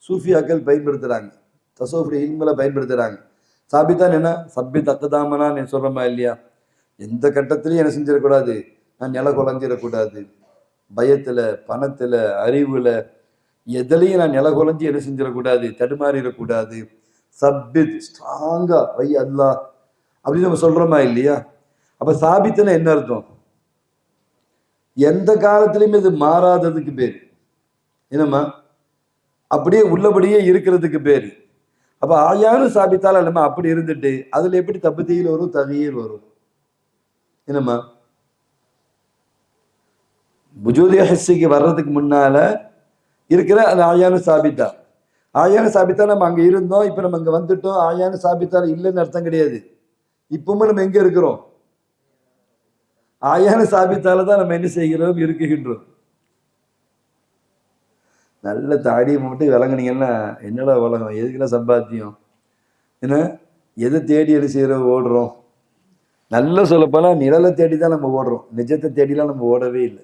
சூஃபியாக்கள் பயன்படுத்துறாங்க, தசோஃபுடைய இல்மில பயன்படுத்துறாங்க. சாபித்தான் என்ன, சப்பி தக்கதாமனா நீ சொல்றமா இல்லையா, எந்த கட்டத்திலையும் என்ன செஞ்சிடக்கூடாது, நான் நில குலைஞ்சிடக்கூடாது. பயத்துல, பணத்துல, அறிவுல, எதுலையும் நான் நில குலைஞ்சி என்ன செஞ்சிடக்கூடாது, தடுமாறிடக்கூடாது. சப்பித் ஸ்ட்ராங்கா வை அல்லா அப்படின்னு நம்ம சொல்றோமா இல்லையா. அப்ப சாபித்துனா என்ன அர்த்தம், எந்த காலத்திலையும் இது மாறாததுக்கு பேர். என்னம்மா அப்படியே உள்ளபடியே இருக்கிறதுக்கு பேரு. அப்ப ஆயானு சாபித்தால நம்ம அப்படி இருந்துட்டு அதுல எப்படி தபுதீல் வரும், தகீர் வரும். என்னம்மா புஜூதிய ஹிஸ்ஸிக்கு வர்றதுக்கு முன்னால இருக்கிற அது ஆயானு சாபித்தா. ஆயானு சாபித்தா நம்ம அங்க இருந்தோம், இப்ப நம்ம அங்க வந்துட்டோம். ஆயானு சாபித்தால இல்லைன்னு அர்த்தம் கிடையாது. இப்பவும் நம்ம எங்க இருக்கிறோம், ஆயானு சாபித்தால தான் நம்ம என்ன செய்கிறோம், இருக்குகின்றோம். நல்ல தாடியை மட்டும் விளங்குனீங்கன்னா என்னடா உலகம், எதுக்குலாம் சம்பாத்தியம், ஏன்னா எதை தேடி என்ன செய்யறோம், ஓடுறோம். நல்ல சொல்லப்போனா நிழலை தேடி தான் நம்ம ஓடுறோம், நிஜத்தை தேடிலாம் நம்ம ஓடவே இல்லை.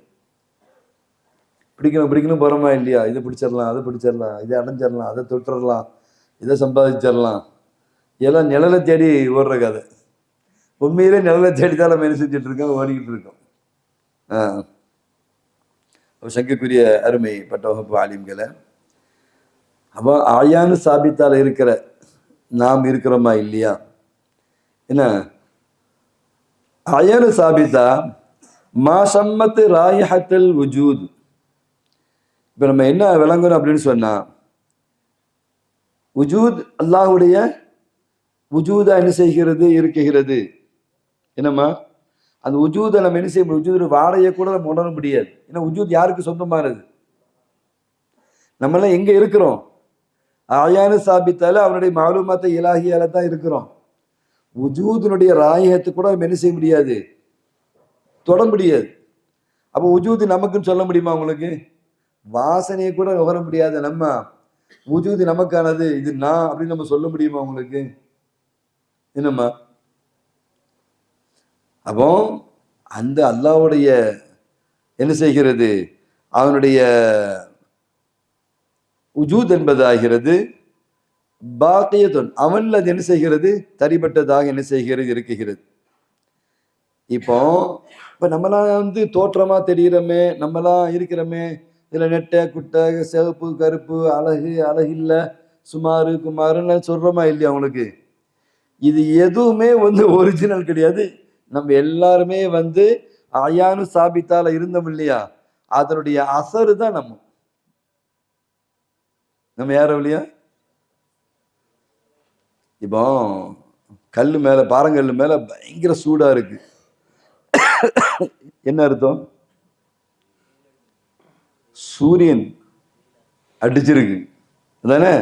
பிடிக்கணும் பிடிக்கணும் போறோமா இல்லையா, இதை பிடிச்சிடலாம், அதை பிடிச்சிடலாம், இதை அடைஞ்சிடலாம், அதை தொட்டுடலாம், இதை சம்பாதிச்சிடலாம், எல்லாம் நிழலை தேடி ஓடுற கதை. உண்மையிலே நிழலை தேடி தான் நம்ம என்ன செஞ்சுட்டு இருக்கோம், ஓடிக்கிட்டு இருக்கோம். சங்கக்குரிய அருமை பட்ட வகுப்பு ஆலிம்களை, அப்போ ஆயானு சாபித்தால இருக்கிற நாம் இருக்கிறோமா இல்லையா. என்ன ஆயானு சாபித்தா மா சம்மத்து ராயிஹத்துல் வுஜூத். இப்ப நம்ம என்ன விளங்கணும் அப்படின்னு சொன்னா, வுஜூத் அல்லாஹ்வுடைய வுஜூதா என்ன செய்கிறது, இருக்குகிறது. என்னம்மா அந்த உஜூதை நம்ம என்ன செய்ய முடியும், உஜூது வாடையை கூட நம்ம உணர முடியாது. ஏன்னா உஜூத் யாருக்கு சொந்தமானது, நம்மளாம் எங்க இருக்கிறோம், ஆயானு சாபித்தால அவனுடைய மாலூமாத்த இலாஹியால தான் இருக்கிறோம். உஜூதினுடைய ராயத்தை கூட நம்ம என்ன செய்ய முடியாது, தொட முடியாது. அப்போ உஜூது நமக்குன்னு சொல்ல முடியுமா உங்களுக்கு, வாசனையை கூட நுகர முடியாத நம்ம உஜூது நமக்கானது, இது நான் அப்படின்னு நம்ம சொல்ல முடியுமா உங்களுக்கு. என்னம்மா அப்போ அந்த அல்லாஹ்வுடைய என்ன செய்கிறது, அவனுடைய உஜூத் என்பதாகிறது பாக்கியத்துன், அவன்ல அது என்ன செய்கிறது, தரிபட்டதாக என்ன செய்கிறது, இருக்குகிறது. இப்போ நம்மளாம் தோற்றமா தெரிகிறோமே, நம்மளாம் இருக்கிறோமே, இதுல நெட்டை குட்டை சிவப்பு கருப்பு அழகு அழகில்ல சுமாரு குமாருன்னு சொல்றோமா இல்லையா அவங்களுக்கு? இது எதுவுமே ஒரிஜினல் கிடையாது. நம்ம எல்லாருமே அயானு சாபித்தால இருந்தோம் இல்லையா, அதனுடைய அசரு தான் நம்ம யாரும் இல்லையா. இப்போ கல்லு மேல, பாறங்கல்லு மேல பயங்கர சூடா இருக்கு. என்ன அர்த்தம்? சூரியன் அடிச்சிருக்கு அதானே.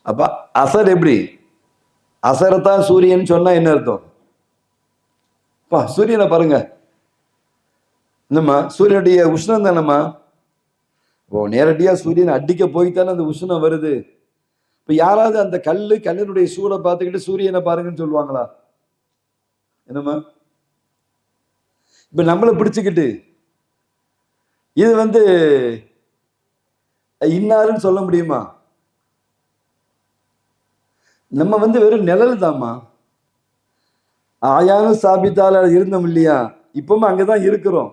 அப்ப அசர் எப்படி, அசரத்தான் சூரியன் சொன்னா என்ன அர்த்தம்? சூரியனை பாருங்க, என்னம்மா சூரியனுடைய உஷ்ணம் தானம்மா. நேரடியா சூரியன் அடிக்க போய்த்தானே அந்த உஷ்ணம் வருது. இப்ப யாராவது அந்த கல்லினுடைய சூடை பார்த்துக்கிட்டு சூரியனை பாருங்கன்னு சொல்லுவாங்களா? என்னம்மா, இப்ப நம்மளை பிடிச்சுக்கிட்டு இது இன்னாருன்னு சொல்ல முடியுமா? நம்ம வெறும் நிழல் தாம்மா. ஆயானும் சாபித்தால இருந்தோம் இல்லையா, இப்பவும் அங்கதான் இருக்கிறோம்.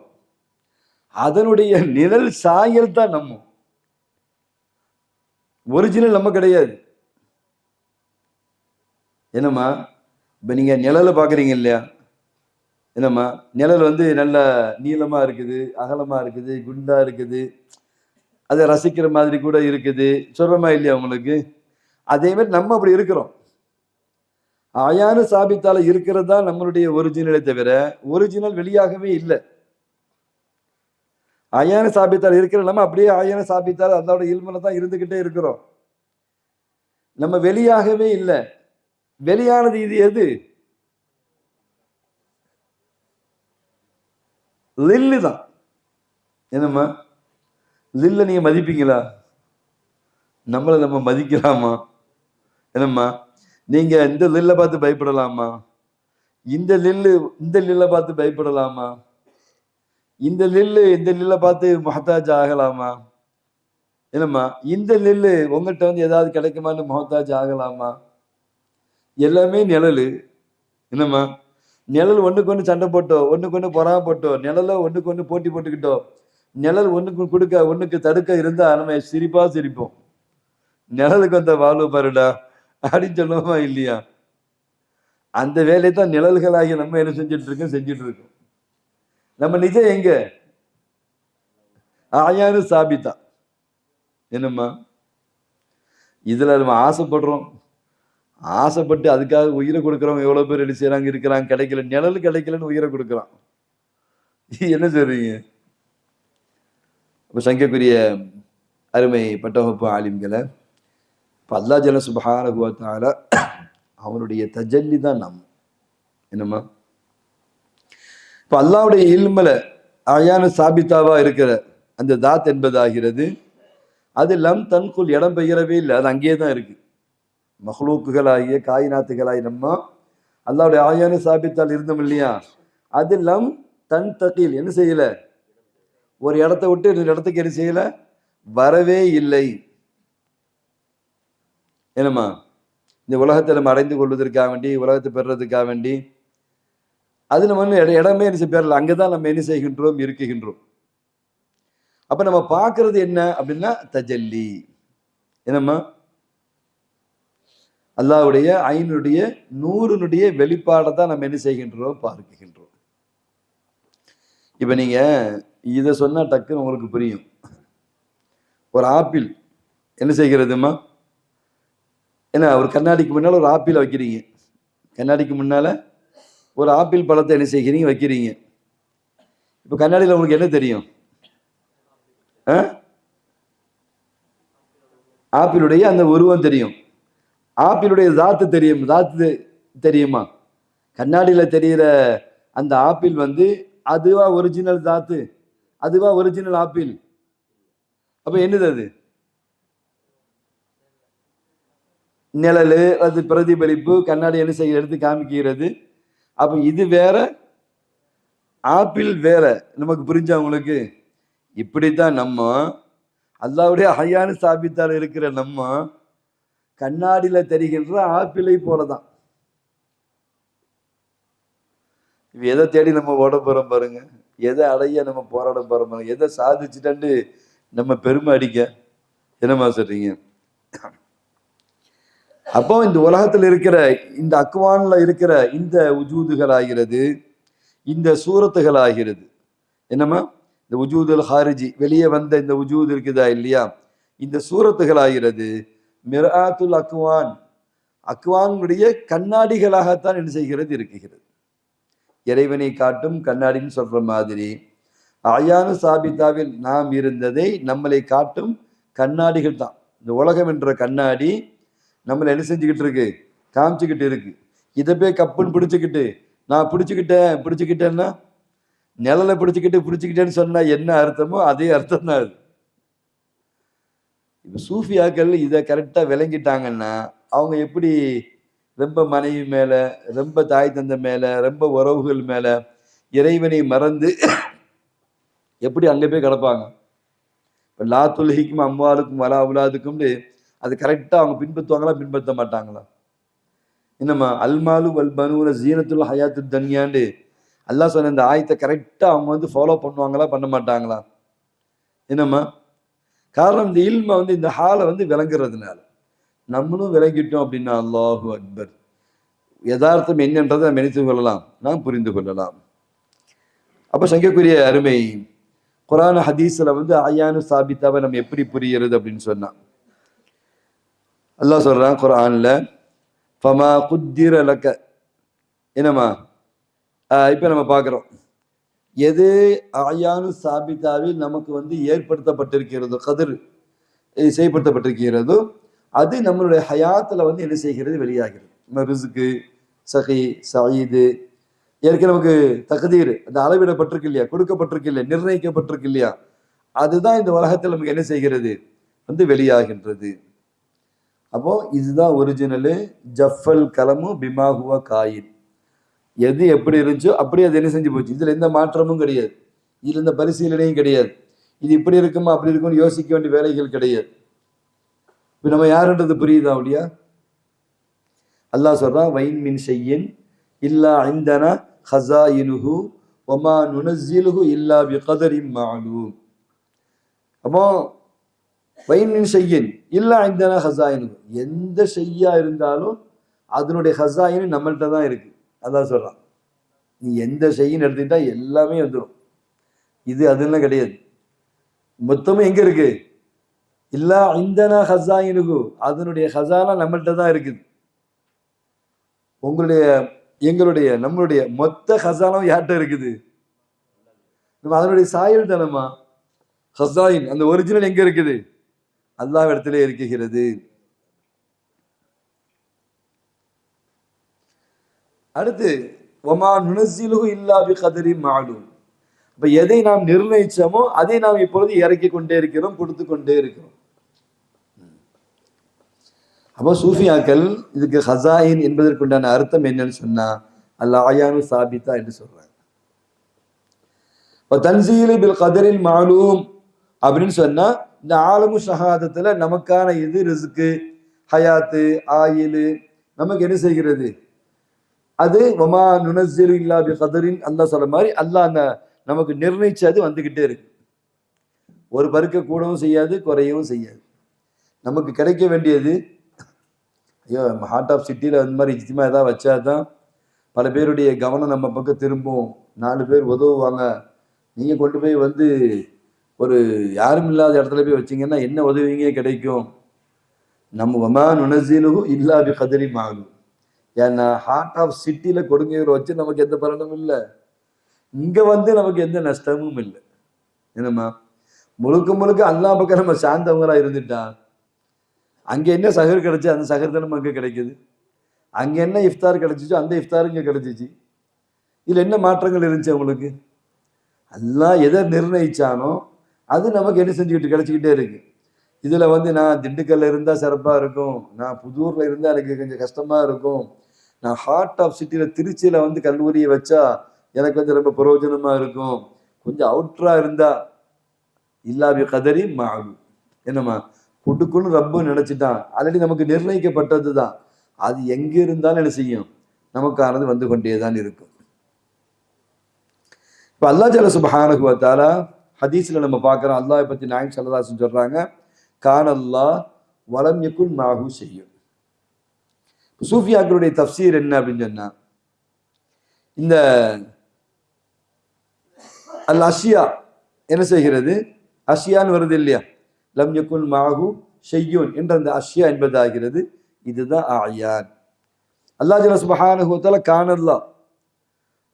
அதனுடைய நிழல் சாயல் தான் நம்ம, ஒரிஜினல் நம்ம கிடையாது. என்னம்மா, இப்ப நீங்க நிழலை பாக்குறீங்க இல்லையா, என்னம்மா நிழல் நல்ல நீளமா இருக்குது, அகலமா இருக்குது, குண்டா இருக்குது, அதை ரசிக்கிற மாதிரி கூட இருக்குது, சொல்றமா இல்லையா உங்களுக்கு? அதே மாதிரி நம்ம அப்படி இருக்கிறோம். ஆயானு சாபித்தால இருக்கிறது தான் நம்மளுடைய ஒரிஜினலை தவிர ஒரிஜினல் வெளியாகவே இல்லை. ஆயான சாபித்தால் இருக்கிற நம்ம அப்படியே ஆயான சாபித்தால் அதோட இல்முல தான் இருந்துகிட்டே இருக்கிறோம். நம்ம வெளியாகவே இல்லை. வெளியானது இது எது? லில்லு தான். என்னம்மா, லில்ல நீங்க மதிப்பீங்களா? நம்மளை நம்ம மதிக்கலாமா? என்னம்மா, நீங்க இந்த லில்ல பார்த்து பயப்படலாமா? இந்த லில்ல பார்த்து பயப்படலாமா? இந்த லில்ல பார்த்து முஹத்தாஜ் ஆகலாமா? என்னம்மா, இந்த லில்லு உங்கள்கிட்ட ஏதாவது கிடைக்குமான்னு முஹத்தாஜ் ஆகலாமா? எல்லாமே நிழலு. என்னம்மா, நிழல் ஒண்ணுக்கு ஒண்ணு சண்டை போட்டோ, ஒண்ணுக்கு ஒண்ணு பொறாம போட்டோ, நிழல ஒண்ணுக்கு ஒண்ணு போட்டி போட்டுக்கிட்டோம், நிழல் ஒண்ணுக்கு கொடுக்க ஒண்ணுக்கு தடுக்க இருந்தா நம்ம சிரிப்போம். நிழலுக்கு வந்த வாழ்வு பாருடா அப்படின்னு சொல்லுவோமா இல்லையா? அந்த வேலையை தான் நிழல்களாகி நம்ம என்ன செஞ்சுட்டு இருக்கோம். நம்ம நிஜம் எங்க? ஆயானு சாபித்தா. என்னம்மா, இதுல நம்ம ஆசைப்படுறோம், ஆசைப்பட்டு அதுக்காக உயிரை கொடுக்குறவங்க எவ்வளவு பேர் என்ன செய்யறாங்க, இருக்கிறாங்க. கிடைக்கல, நிழல் கிடைக்கலன்னு உயிரை கொடுக்குறான். என்ன சொல்றீங்க? அப்ப சங்கக்குரிய அருமை பட்டவகுப்பு ஆலிம்களை, இப்ப அல்லாஹ் ஜல்ல சுப்ஹானஹு வ தஆலா அவனுடைய தஜல்லி தான் நம்ம. என்னம்மா, இப்ப அல்லாஹ்வுடைய இல்முல ஆயான சாபித்தாவா இருக்கிற அந்த தாத் என்பதாகிறது அது லம் தன்குல் இடம் பெயரவே இல்லை, அது அங்கேயே தான் இருக்கு. மஹ்லூக்குகளாகிய காயினாத்துகளாகி நம்ம அல்லாஹ்வுடைய ஆயான சாபித்தால் இருந்தோம் இல்லையா, அது லம் தன் தகீல் என்ன செய்யல, ஒரு இடத்தை விட்டு இன்னொரு இடத்துக்கு என்ன செய்யல, வரவே இல்லை. என்னம்மா, இந்த உலகத்தை நம்ம அடைந்து கொள்வதற்காக வேண்டி, உலகத்தை பெறுறதுக்காக வேண்டி அது நம்ம இடமே என்ன பேரல, அங்கதான் நம்ம என்ன செய்கின்றோம், இருக்குகின்றோம். அப்ப நம்ம பார்க்கறது என்ன அப்படின்னா தஜல்லி. என்னம்மா, அல்லாஹ்வுடைய ஐனுடைய நூறுனுடைய வெளிப்பாடை தான் நம்ம என்ன செய்கின்றோம், பார்க்கின்றோம். இப்ப நீங்க இதை சொன்னா டக்குன்னு உங்களுக்கு புரியும். ஒரு ஆப்பிள் என்ன செய்கிறதுமா, என்ன ஒரு கண்ணாடிக்கு முன்னால ஒரு ஆப்பிள் வைக்கிறீங்க, கண்ணாடிக்கு முன்னால ஒரு ஆப்பிள் பழத்தை என்ன செய்கிறீங்க, வைக்கிறீங்க. இப்ப கண்ணாடியில் உங்களுக்கு என்ன தெரியும்? ஆப்பிளுடைய அந்த உருவம் தெரியும், ஆப்பிளுடைய தாத்து தெரியும். தாத்து தெரியுமா? கண்ணாடியில தெரிகிற அந்த ஆப்பிள் அதுவா ஒரிஜினல் தாத்து, அதுவா ஒரிஜினல் ஆப்பிள்? அப்ப என்னது அது? நிழலு, அது பிரதிபலிப்பு, கண்ணாடி என்ன செய்ய எடுத்து காமிக்கிறது. அப்ப இது வேற, ஆப்பிள் வேற. நமக்கு புரிஞ்சா உங்களுக்கு? இப்படித்தான் நம்ம அல்லாஹ்வுடைய ஹையான சாபித்தால் இருக்கிற நம்ம கண்ணாடியில தெரிகின்ற ஆப்பிளை போலதான். எதை தேடி நம்ம ஓட போறோம் பாருங்க, எதை அடைய நம்ம போராட போறோம் பாருங்க, எதை சாதிச்சுட்டு நம்ம பெருமை அடிக்க என்னமா சொல்றீங்க? அப்போ இந்த உலகத்தில் இருக்கிற இந்த அக்வான்ல இருக்கிற இந்த உஜூதுகள் ஆகிறது, இந்த சூரத்துகள் ஆகிறது. என்னமா இந்த உஜூதுல் ஹாரிஜி, வெளியே வந்த இந்த உஜூது இருக்குதா இல்லையா, இந்த சூரத்துகள் ஆகிறது மிர்ஆத்துல் அக்வான், அக்வானுடைய கண்ணாடிகளாகத்தான் என்ன செய்கிறது, இருக்குகிறது. இறைவனை காட்டும் கண்ணாடின்னு சொல்ற மாதிரி ஆயானு சாபித்தாவில் நாம் இருந்ததை நம்மளை காட்டும் கண்ணாடிகள் தான். இந்த உலகம் என்ற கண்ணாடி நம்மளை என்ன செஞ்சுக்கிட்டு இருக்கு, காமிச்சுக்கிட்டு இருக்கு. இதை போய் கப்புன்னு பிடிச்சுக்கிட்டு நான் பிடிச்சுக்கிட்டேன்னா நிழலை பிடிச்சுக்கிட்டேன்னு சொன்னா என்ன அர்த்தமோ அதே அர்த்தம் தான் அது. இப்போ சூஃபியாக்கள் இதை கரெக்டா விளங்கிட்டாங்கன்னா அவங்க எப்படி ரொம்ப மனைவி மேல, ரொம்ப தாய் தந்தை மேல, ரொம்ப உறவுகள் மேல இறைவனை மறந்து எப்படி அங்க போய் கிடப்பாங்க? இப்போ லா துல்ஹிக்கும் அம்வாலுக்கும் வலா உலாதுக்கும்னு அது கரெக்டா அவங்க பின்பற்றுவாங்களா, பின்பற்ற மாட்டாங்களா? என்னம்மா அல்மாலு வல் பனூன ஜீனத்துல் ஹயாத்து தன்யாண்டு அல்லாஹ் சொன்ன இந்த ஆயத்தை கரெக்டா அவங்க ஃபாலோ பண்ணுவாங்களா, பண்ண மாட்டாங்களா? என்னம்மா காரணம்? இந்த இல்மை இந்த ஹாலை விளங்குறதுனால. நம்மளும் விளங்கிட்டோம் அப்படின்னா அல்லாஹு அக்பர், யதார்த்தம் என்னன்றதை நாம் நினைத்து கொள்ளலாம், நாம் புரிந்து கொள்ளலாம். அப்ப சங்கக்குரிய அருமை குரான் ஹதீஸ்ல ஆயானு சாபித்தாவை நம்ம எப்படி புரிகிறது அப்படின்னு சொன்னா அல்லாஹ் சொல்றான் குரான்ல, ஃபமா குத்திர லக்க. என்னம்மா இப்ப நம்ம பார்க்கிறோம் எது ஆயானு சாபித்தாவில் நமக்கு ஏற்படுத்தப்பட்டிருக்கிறதோ, கதிர் செய்யப்படுத்தப்பட்டிருக்கிறதோ, அது நம்மளுடைய ஹயாத்துல என்ன செய்கிறது, வெளியாகிறது. ரிஸ்கு, சகி, சயீது ஏற்கனவே நமக்கு தகுதீர் அந்த அளவிடப்பட்டிருக்கு இல்லையா, கொடுக்கப்பட்டிருக்கு இல்லையா, நிர்ணயிக்கப்பட்டிருக்கு இல்லையா, அதுதான் இந்த உலகத்தில் நமக்கு என்ன செய்கிறது, வெளியாகின்றது. அப்போ இதுதான் ஒரிஜினலு. ஜஃபல் கலமு பிமாகுவ காயின், எது எப்படி இருந்துச்சோ அப்படி அது என்ன செஞ்சு போச்சு. இதுல எந்த மாற்றமும் கிடையாது, இதுல எந்த பரிசீலனையும் கிடையாது. இது இப்படி இருக்குமா அப்படி இருக்கும்னு யோசிக்க வேண்டிய வேலைகள் கிடையாது. இப்ப நம்ம யாருன்றது புரியுதா இல்லையா? அல்லாஹ் சொல்றான், வைன் மின் ஷையின் இல்லா இந்தனா ஹஸாயினுஹு வமா நுனஸ்ஸிலுஹு இல்லா பிகதரின் மஅலூம். அப்போ வைன் மின் ஷையின் இல்லா இந்தனா ஹஸாயினுஹு, எந்த ஷையா இருந்தாலும் அதனுடைய ஹஸாயின் நம்மள்கிட்ட தான் இருக்கு. அல்லாஹ் சொல்றான், நீ எந்த ஷையின் எடுத்துக்கிட்டா எல்லாமே வந்துடும். இது அதெல்லாம் கிடையாது, மொத்தமும் எங்க இருக்கு, இல்லா இந்தனா ஹஸாயினுஹு, அதனுடைய ஹஸானா நம்மள்கிட்ட தான் இருக்குது. உங்களுடைய, எங்களுடைய, நம்மளுடைய மொத்த ஹசானம் யார்கிட்ட இருக்குது? அதனுடைய சாயல் தானமா ஹசாயின், அந்த ஒரிஜினல் எங்க இருக்குது? அல்லாஹ் இடத்திலே இருக்கிறது. அடுத்து வமா நுனஸ்ஸிலுஹு இல்லா பிகதரி மஅலூம். அப்ப எதை நாம் நிர்ணயிச்சோமோ அதை நாம் இப்பொழுது இறக்கி கொண்டே இருக்கிறோம், கொடுத்து கொண்டே இருக்கிறோம். அப்போ சூஃபியாக்கள் இதுக்கு ஹசாயின் என்பதற்குண்டான அர்த்தம் என்னன்னு சொன்னா அல்லாஹ் ஆயானு சாபித்தா என்று சொல்றாங்க. தன்சீலு பில் கதரில் மாலூம் அப்படின்னு சொன்னா இந்த ஆலமு ஷஹாதத்துல நமக்கான இது ரிஸ்கு, ஹயாத்து, ஆயிலு நமக்கு என்ன செய்கிறது, அது வமா நுனஸ்ஸிலு இல்லா பி கதரின் அல்லாஹ் சொல்ற மாதிரி அல்லாஹ் நமக்கு நிர்ணயிச்சது வந்துகிட்டே இருக்கு. ஒரு பருக்க கூடவும் செய்யாது, குறையவும் செய்யாது. நமக்கு கிடைக்க வேண்டியது, ஐயோ ஹார்ட் ஆஃப் சிட்டியில் அந்த மாதிரி இஜ்திமா ஏதாவது வச்சா தான் பல பேருடைய கவனம் நம்ம பக்கம் திரும்பும், 4 பேர் உதவுவாங்க. நீங்கள் கொண்டு போய் ஒரு யாரும் இல்லாத இடத்துல போய் வச்சிங்கன்னா என்ன உதவிங்க கிடைக்கும்? நம்ம வமா நுனஸ்ஸிலுஹு இல்லா பி கதரி மஅலூம். ஏன்னா ஹார்ட் ஆஃப் சிட்டியில் கொடுங்கிற வச்சு நமக்கு எந்த பலனும் இல்லை, இங்கே நமக்கு எந்த நஷ்டமும் இல்லை. என்னம்மா முழுக்க முழுக்க அல்லாஹ் பக்கம் நம்ம சார்ந்தவங்களா இருந்துட்டா அங்கே என்ன சஹர் கிடைச்சி அந்த சஹர் தான் நமக்கு கிடைக்குது, அங்கே என்ன இஃப்தார் கிடைச்சிச்சோ அந்த இஃப்தார் இங்கே கிடைச்சிச்சு. இதில் என்ன மாற்றங்கள் இருந்துச்சு அவங்களுக்கு? அல்லாஹ் எதை நிர்ணயிச்சானோ அது நமக்கு என்ன செஞ்சுக்கிட்டு கிடைச்சிக்கிட்டே இருக்கு. இதில் நான் திண்டுக்கல்ல இருந்தால் சிறப்பாக இருக்கும், நான் புதூரில் இருந்தால் எனக்கு கொஞ்சம் கஷ்டமாக இருக்கும், நான் ஹார்ட் ஆஃப் சிட்டியில் திருச்சியில் கல்லூரியை வச்சா எனக்கு வந்து ரொம்ப பிரயோஜனமா இருக்கும். கொஞ்சம் அவுட்ரா இருந்தா இல்லாவி கதறி மாகு என்னம்மா கொடுக்குன்னு ரப்பு நினைச்சிட்டான். ஆல்ரெடி நமக்கு நிர்ணயிக்கப்பட்டது தான். அது எங்க இருந்தாலும் என்ன செய்யும், நமக்கானது வந்து கொண்டேதான் இருக்கும். இப்ப அல்லாஹ் ஜல்ல சுப்ஹானஹு வ தஆலா ஹதீஸ்ல நம்ம பார்க்கிறோம். அல்லாஹ் பத்தி நாயகம் ஸல்லல்லாஹு அலைஹி வஸல்லம் சொல்றாங்க, கான அல்லாஹ் வலம் யகுன் மாஹு ஷையுன். சூஃபியாக்களுடைய தஃப்சீர் என்ன அப்படின்னு சொன்னா, இந்த அல் அஷியா என்ன செய்கிறது, அஷியான்னு வருது இல்லையா, லம் யகுன் மாஹு ஷையுன் என்ற அந்த அஷியா என்பதாகிறது. இதுதான் ஆயான். அல்லாஹ் ஜல்ல சுப்ஹானஹு வ தஆலா கான அல்லாஹ்,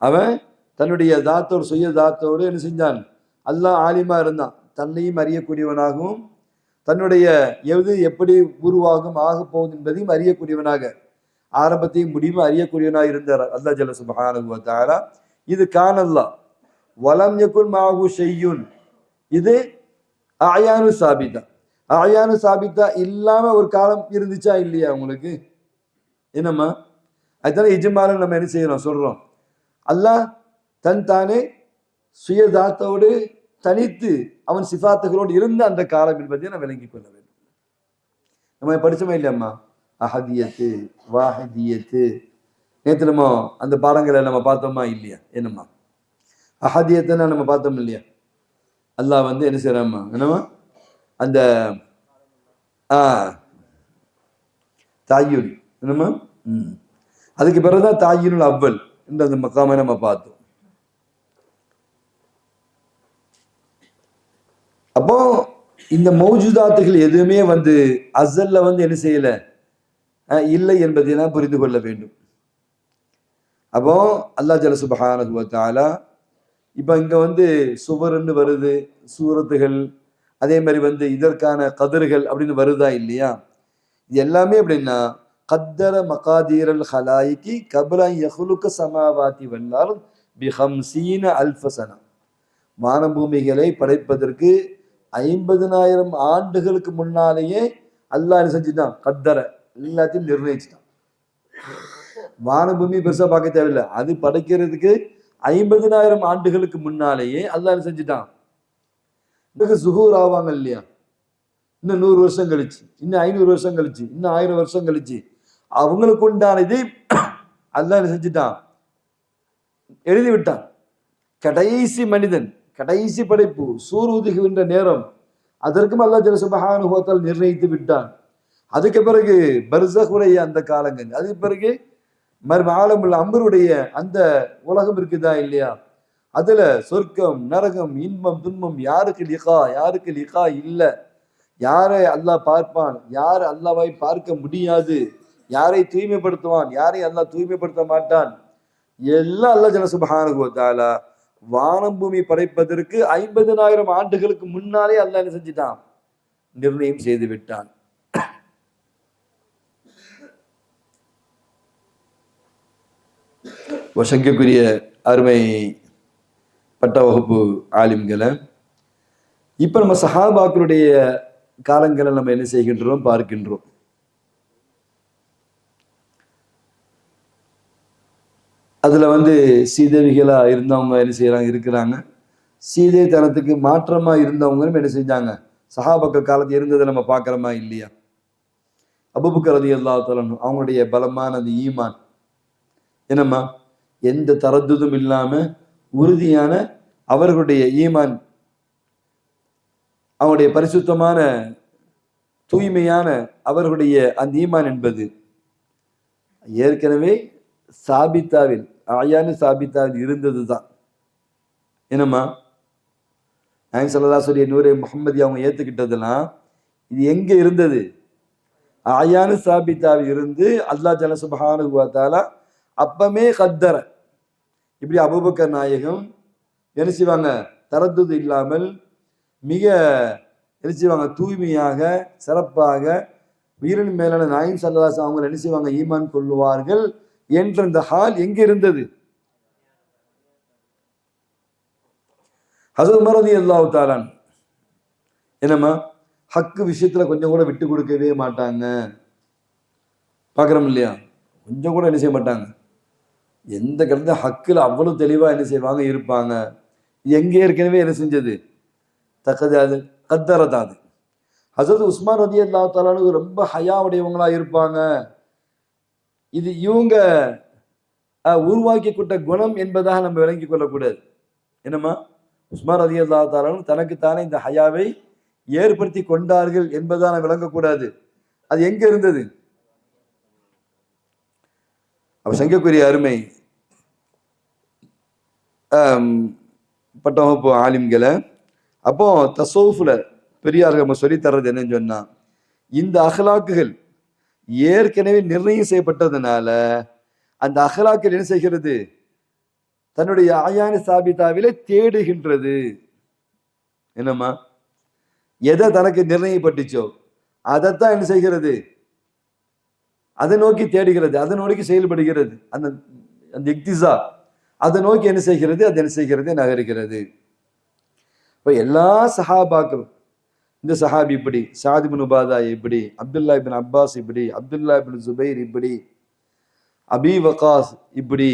அவன் தன்னுடைய தாத்தோடு சுய தாத்தோடு என்ன செஞ்சான், அல்லாஹ் ஆலிமா இருந்தான். தன்னையும் அறியக்கூடியவனாகவும் தன்னுடைய எது எப்படி உருவாகும் ஆக போகுது என்பதையும் அறியக்கூடியவனாக, ஆரம்பத்தையும் முடிவும் அறியக்கூடியவனாக இருந்தார் அல்லாஹ் ஜல்ல சுப்ஹானஹு வ தஆலா. இது கான அல்லாஹ். வலம் யகுன் மாஹு ஷையுன், இது ஆயானு சாபிதா. ஆயானு சாபிதா இல்லாம ஒரு காலம் இருந்துச்சா இல்லையா உங்களுக்கு? என்னம்மா அதுதானே இஜ்மால நம்ம என்ன செய்யறோம் சொல்றோம். அல்லாஹ் தன் தானே சுயதாத்தோடு தனித்து அவன் சிஃபாத்துகளோடு இருந்த அந்த காலம் என்பதை நம்ம விளங்கிக் கொள்ள வேண்டும். நம்ம படிச்சோமா இல்லையம்மா, அஹதியத்து வாஹிதியத்து, நேற்று நம்ம அந்த பாடங்களை நம்ம பார்த்தோமா இல்லையா? என்னம்மா அஹதியத்துன்னா நம்ம பார்த்தோம் இல்லையா? அல்லாஹ் வந்து என்ன செய்யறாம்மா, என்னம்மா அந்த தாயுல் என்னம்மா, அதுக்கு பிறகுதான் தாயுல் அவ்வல் என்ற அந்த மக்காமை நம்ம பார்த்தோம். அப்போ இந்த மௌஜூதாத்துகள் எதுவுமே வந்து அசல்ல வந்து என்ன செய்யல இல்லை என்பதை நான் புரிந்து கொள்ள வேண்டும். அப்போ அல்லாஹ் ஜல்ல சுப்ஹானஹு வ தஆலா இப்ப இங்க வந்து சுவர்ன்னு வருது, சூரத்துகள், அதே மாதிரி வந்து இதற்கான கதிர்கள் அப்படின்னு வருதா இல்லையா? இது எல்லாமே அப்படின்னா கத்தர மகாதீரல் ஹலாயிக்கி கப்ல யஹ்லுக ஸமாவாதி வல் அர்த் பி 50 அல்ஃப சனா. வானபூமிகளை படைப்பதற்கு 50,000 ஆண்டுகளுக்கு முன்னாலேயே அல்லாஹ் என்ன செஞ்சுட்டான், கத்தர எல்லாத்தையும் நிர்ணயிச்சுட்டான். வானபூமி பெருசா பார்க்க தேவையில்லை, அது படைக்கிறதுக்கு 50,000 ஆண்டுகளுக்கு முன்னாலேயே அல்லாஹ் என்ன செஞ்சுட்டான். சுகூர் ஆவாங்க இல்லையா, இன்னும் 100 வருஷம் கழிச்சு, இன்னும் 500 வருஷம் கழிச்சு, இன்னும் 1000 வருஷம் கழிச்சு அவங்களுக்கு உண்டான இதை அல்லாஹ் என்ன செஞ்சுட்டான், எழுதி விட்டான். கடைசி மனிதன், கடைசி படைப்பு சூர் உதிகின்ற நேரம், அதற்கும் அல்லாஹ் ஜல்ல சுப்ஹானஹு வ தஆலா நிர்ணயித்து விட்டான். அதுக்கு பிறகு பர்ஸகுடைய அந்த காலங்கள், அதுக்கு பிறகு ஆலமுல் அம்ருடைய அந்த உலகம் இருக்குதா இல்லையா, அதுல சொர்க்கம் நரகம் இன்பம் துன்பம், யாருக்கு லிகா யாருக்கு லிகா இல்லை, யாரை அல்லாஹ் பார்ப்பான் யார் அல்லாஹ்வை பார்க்க முடியாது, யாரை தூய்மைப்படுத்துவான் யாரை அல்லாஹ் தூய்மைப்படுத்த மாட்டான், எல்லாம் அல்லாஹ் ஜல்ல சுப்ஹானஹு வ தஆலா வானம் பூமி படைப்பதற்கு 50,000 ஆண்டுகளுக்கு முன்னாலே அல்லாஹ் என்ன செஞ்சிட்டான், நிர்ணயம் செய்து விட்டான். சங்கைக்குரிய அருமை பட்ட வகுப்பு ஆலிம்களை, இப்ப நம்ம சஹாபாக்களுடைய காலங்களை நம்ம என்ன செய்கின்றோம் பார்க்கின்றோம். அதுல வந்து சீதேவிகளா இருந்தவங்க என்ன செய்யறாங்க இருக்கிறாங்க, சீதை தனத்துக்கு மாற்றமா இருந்தவங்களும் என்ன செஞ்சாங்க, சஹாபாக்கள் காலத்தில் இருந்ததை நம்ம பார்க்கிறோமா இல்லையா? அபூபக்கர் ரலியல்லாஹு தஆலா அன்ஹு அவங்களுடைய பலமான அந்த ஈமான் என்னம்மா, எந்த தரத்துதும் இல்லாம உறுதியான அவர்களுடைய ஈமான், அவங்களுடைய பரிசுத்தமான தூய்மையான அவர்களுடைய அந்த ஈமான் என்பது ஏற்கனவே சாபித்தாவில் ஆயானு சாபித்தாவில் இருந்தது தான். என்னம்மா நாயகம் ஸல்லல்லாஹு அலைஹி வஸல்லம் நூரே முஹம்மதி அவங்க ஏத்துக்கிட்டதெல்லாம் இது எங்க இருந்தது, ஆயானு சாபித்தாவில் இருந்து அல்லாஹ் ஜல்ல சுப்ஹானஹு வ தஆலா அப்பமே கத்தர. இப்படி அபூபக்கர் நாயகம் என்ன செய்வாங்க, தரத்துது இல்லாமல் மிக என்ன செய்வாங்க, தூய்மையாக சிறப்பாக உயிரின் மேலான நாயகம் ஸல்லல்லாஹு அலைஹி வஸல்லம் அவங்க என்ன செய்வாங்க, ஈமான் கொள்ளுவார்கள் என்ற இந்த ஹால் எங்க இருந்தது? ஹஸரத் உமர் ரலியல்லாஹு தஆலா என்னம்மா ஹக்கு விஷயத்துல கொஞ்சம் கூட விட்டு கொடுக்கவே மாட்டாங்க. பார்க்குறோம் இல்லையா, கொஞ்சம் கூட என்ன செய்ய மாட்டாங்க, எந்த கட்டத்தில் ஹக்கில் அவ்வளவு தெளிவா என்ன செய்வாங்க இருப்பாங்க. எங்கே ஏற்கனவே என்ன செஞ்சது தக்கது அது கத்தரதான் அது. ஹசரத் உஸ்மான் ரலியல்லாஹு தஆலா ரொம்ப ஹயா உடையவங்களா இருப்பாங்க. இது இவங்க உருவாக்கி கொண்ட குணம் என்பதாக நம்ம விளங்கிக் கொள்ளக்கூடாது. என்னம்மா உஸ்மான் ரலியல்லாஹு தஆலா தனக்குத்தானே இந்த ஹயாவை ஏற்படுத்தி கொண்டார்கள் என்பதாக விளங்கக்கூடாது. அது எங்க இருந்தது? அப்ப சங்கக்குரிய அருமை பட்டவகுப்பு ஆலிம்களை அப்போ தசோஃபுல பெரியார்கள் நம்ம சொல்லி தர்றது என்னன்னு சொன்னா, இந்த அஹ்லாக்குகள் ஏற்கனவே நிர்ணயம் செய்யப்பட்டதுனால அந்த அஹ்லாக்கள் என்ன செய்கிறது? தன்னுடைய ஆயான சாபிதாவிலே தேடுகின்றது. என்னம்மா எதை தனக்கு நிர்ணயப்பட்டுச்சோ அதைத்தான் என்ன செய்கிறது? அதை நோக்கி தேடுகிறது, அதை நோக்கி செயல்படுகிறது. அந்த அந்த இக்திசா அதை நோக்கி என்ன செய்கிறது? அது என்ன செய்கிறது? நகருகிறது. இப்போ எல்லா சஹாபாக்களும், இந்த சஹாபி இப்படி, சாத் இப்னு உபாதா இப்படி, அப்துல்லா இப்னு அப்பாஸ் இப்படி, அப்துல்லா இப்னு ஜுபைர் இப்படி, அபி வகாஸ் இப்படி,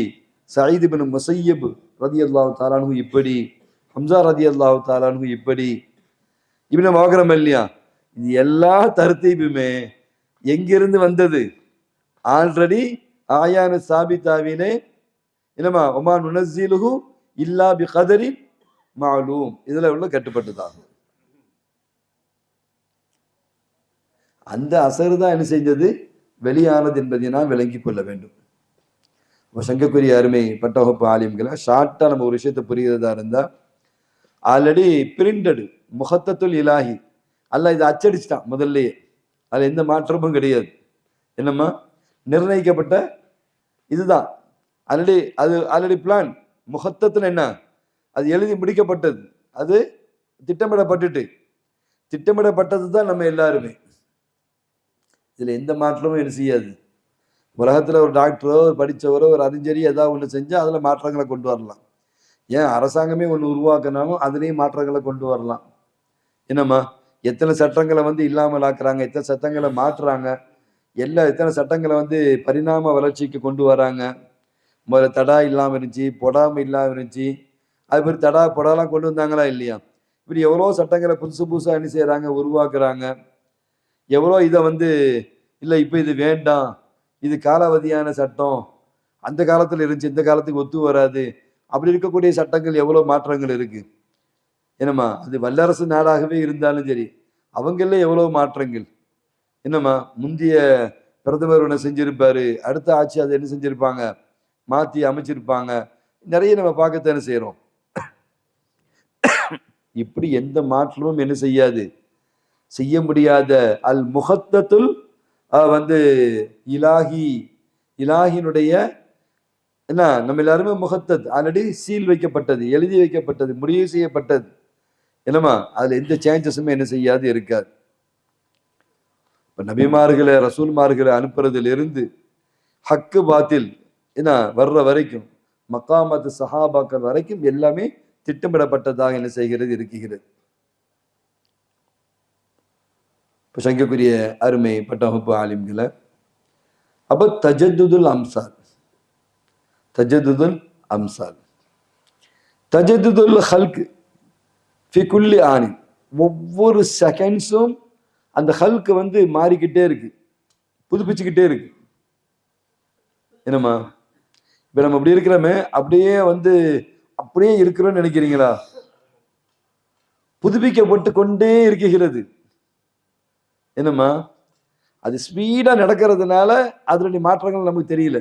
சயீத் இப்னு முஸய்யிப் ரலியல்லாஹு தஆலா அன்ஹு இப்படி, ஹம்சா ரலியல்லாஹு தஆலா அன்ஹு இப்படி, இப்னு மௌகரம் இல்லையா, இது எல்லா தர்த்தீபுமே எங்கிருந்து வந்தது? ஆல்ரெடி ஆயான சாபிதாவிலே என்னமா ஒமா நுனஸ்ஸிலுஹு இல்லா பிகதரி மாலூம் இதுல உள்ள கட்டுப்பட்டுதான். அந்த அசரு தான் என்ன செஞ்சது? வெளியானது என்பதை நாம் விளங்கிக் கொள்ள வேண்டும். சங்கக்குரிய அருமை பட்டவகுப்பு ஆலிம்களை ஷார்ட்டா நம்ம ஒரு விஷயத்தை புரிகிறதா இருந்தா, ஆல்ரெடி பிரிண்டடு முகத்தத்துல் இலாஹி அல்ல இதை அச்சடிச்சிட்டான் முதல்லயே, அதுல எந்த மாற்றமும் கிடையாது. என்னம்மா நிர்ணயிக்கப்பட்ட இதுதான் ஆல்ரெடி பிளான் முகத்தத்துல என்ன அது எழுதி முடிக்கப்பட்டது, அது திட்டமிடப்பட்டது தான் நம்ம எல்லாருமே. இதுல எந்த மாற்றமும் என்ன செய்யாது. உலகத்துல ஒரு டாக்டரோ ஒரு படித்தவரோ ஒரு அறிஞரி ஏதாவது ஒன்று செஞ்சா அதுல மாற்றங்களை கொண்டு வரலாம். ஏன் அரசாங்கமே ஒன்று உருவாக்கினாலும் அதுலேயும் மாற்றங்களை கொண்டு வரலாம். என்னம்மா எத்தனை சட்டங்களை இல்லாமல் ஆக்குறாங்க, எத்தனை சட்டங்களை மாற்றுறாங்க, எத்தனை சட்டங்களை பரிணாம வளர்ச்சிக்கு கொண்டு வராங்க. முதல்ல தடா இல்லாமல் இருந்துச்சு, பொடாமல் இல்லாமல் இருந்துச்சு, அது பேர் தடா பொடாலாம் கொண்டு வந்தாங்களா இல்லையா? இப்படி எவ்வளோ சட்டங்களை புதுசு புதுசாக என்ன செய்கிறாங்க, உருவாக்குறாங்க. எவ்வளோ இதை இல்லை இப்போ இது வேண்டாம், இது காலாவதியான சட்டம், அந்த காலத்தில் இருந்துச்சு இந்த காலத்துக்கு ஒத்து வராது, அப்படி இருக்கக்கூடிய சட்டங்கள் எவ்வளோ மாற்றங்கள் இருக்கு. என்னம்மா அது வல்லரசு நாடாகவே இருந்தாலும் சரி அவங்கள எவ்வளோ மாற்றங்கள். என்னம்மா முந்தைய பிரதமர் ஒன்று செஞ்சிருப்பாரு, அடுத்த ஆட்சி அதை என்ன செஞ்சிருப்பாங்க, மாற்றி அமைச்சிருப்பாங்க. நிறைய நம்ம பார்க்கத்தானே செய்கிறோம். இப்படி எந்த மாற்றமும் என்ன செய்யாது, செய்ய முடியாத அல் முகத்தத்துல் இலாஹினுடைய என்ன நம்ம எல்லாருமே முகத்தத் ஆல்ரெடி சீல் வைக்கப்பட்டது, எழுதி வைக்கப்பட்டது, முடிவு செய்யப்பட்டது. என்னம்மா அதுல எந்த சேஞ்சஸுமே என்ன செய்யாது இருக்காது. இப்ப நபிமார்களை ரசூல்மார்களை அனுப்புறதிலிருந்து ஹக்கு பாத்தில் என்ன வர்ற வரைக்கும் மக்காமத்து சஹாபாக்கள் வரைக்கும் எல்லாமே திட்டமிடப்பட்டதாக என்ன செய்கிறது இருக்கிறது. இப்போ சங்கக்குரிய அருமை பட்டவகுப்பு ஆலிம்களை அப்போ தஜத்துதுல் அம்சால் தஜத்துதுல் ஹல்க் ஃபி குல்லி ஆனி, ஒவ்வொரு செகண்ட்ஸும் அந்த ஹல்க் மாறிக்கிட்டே இருக்கு, புதுப்பிச்சுக்கிட்டே இருக்கு. என்னம்மா இப்ப நம்ம அப்படி இருக்கிறோமே, அப்படியே இருக்கிறோம்னு நினைக்கிறீங்களா? புதுப்பிக்கப்பட்டு கொண்டே இருக்கிறது. என்னம்மா அது ஸ்பீடா நடக்கிறதுனால அதனுடைய மாற்றங்கள் நமக்கு தெரியல.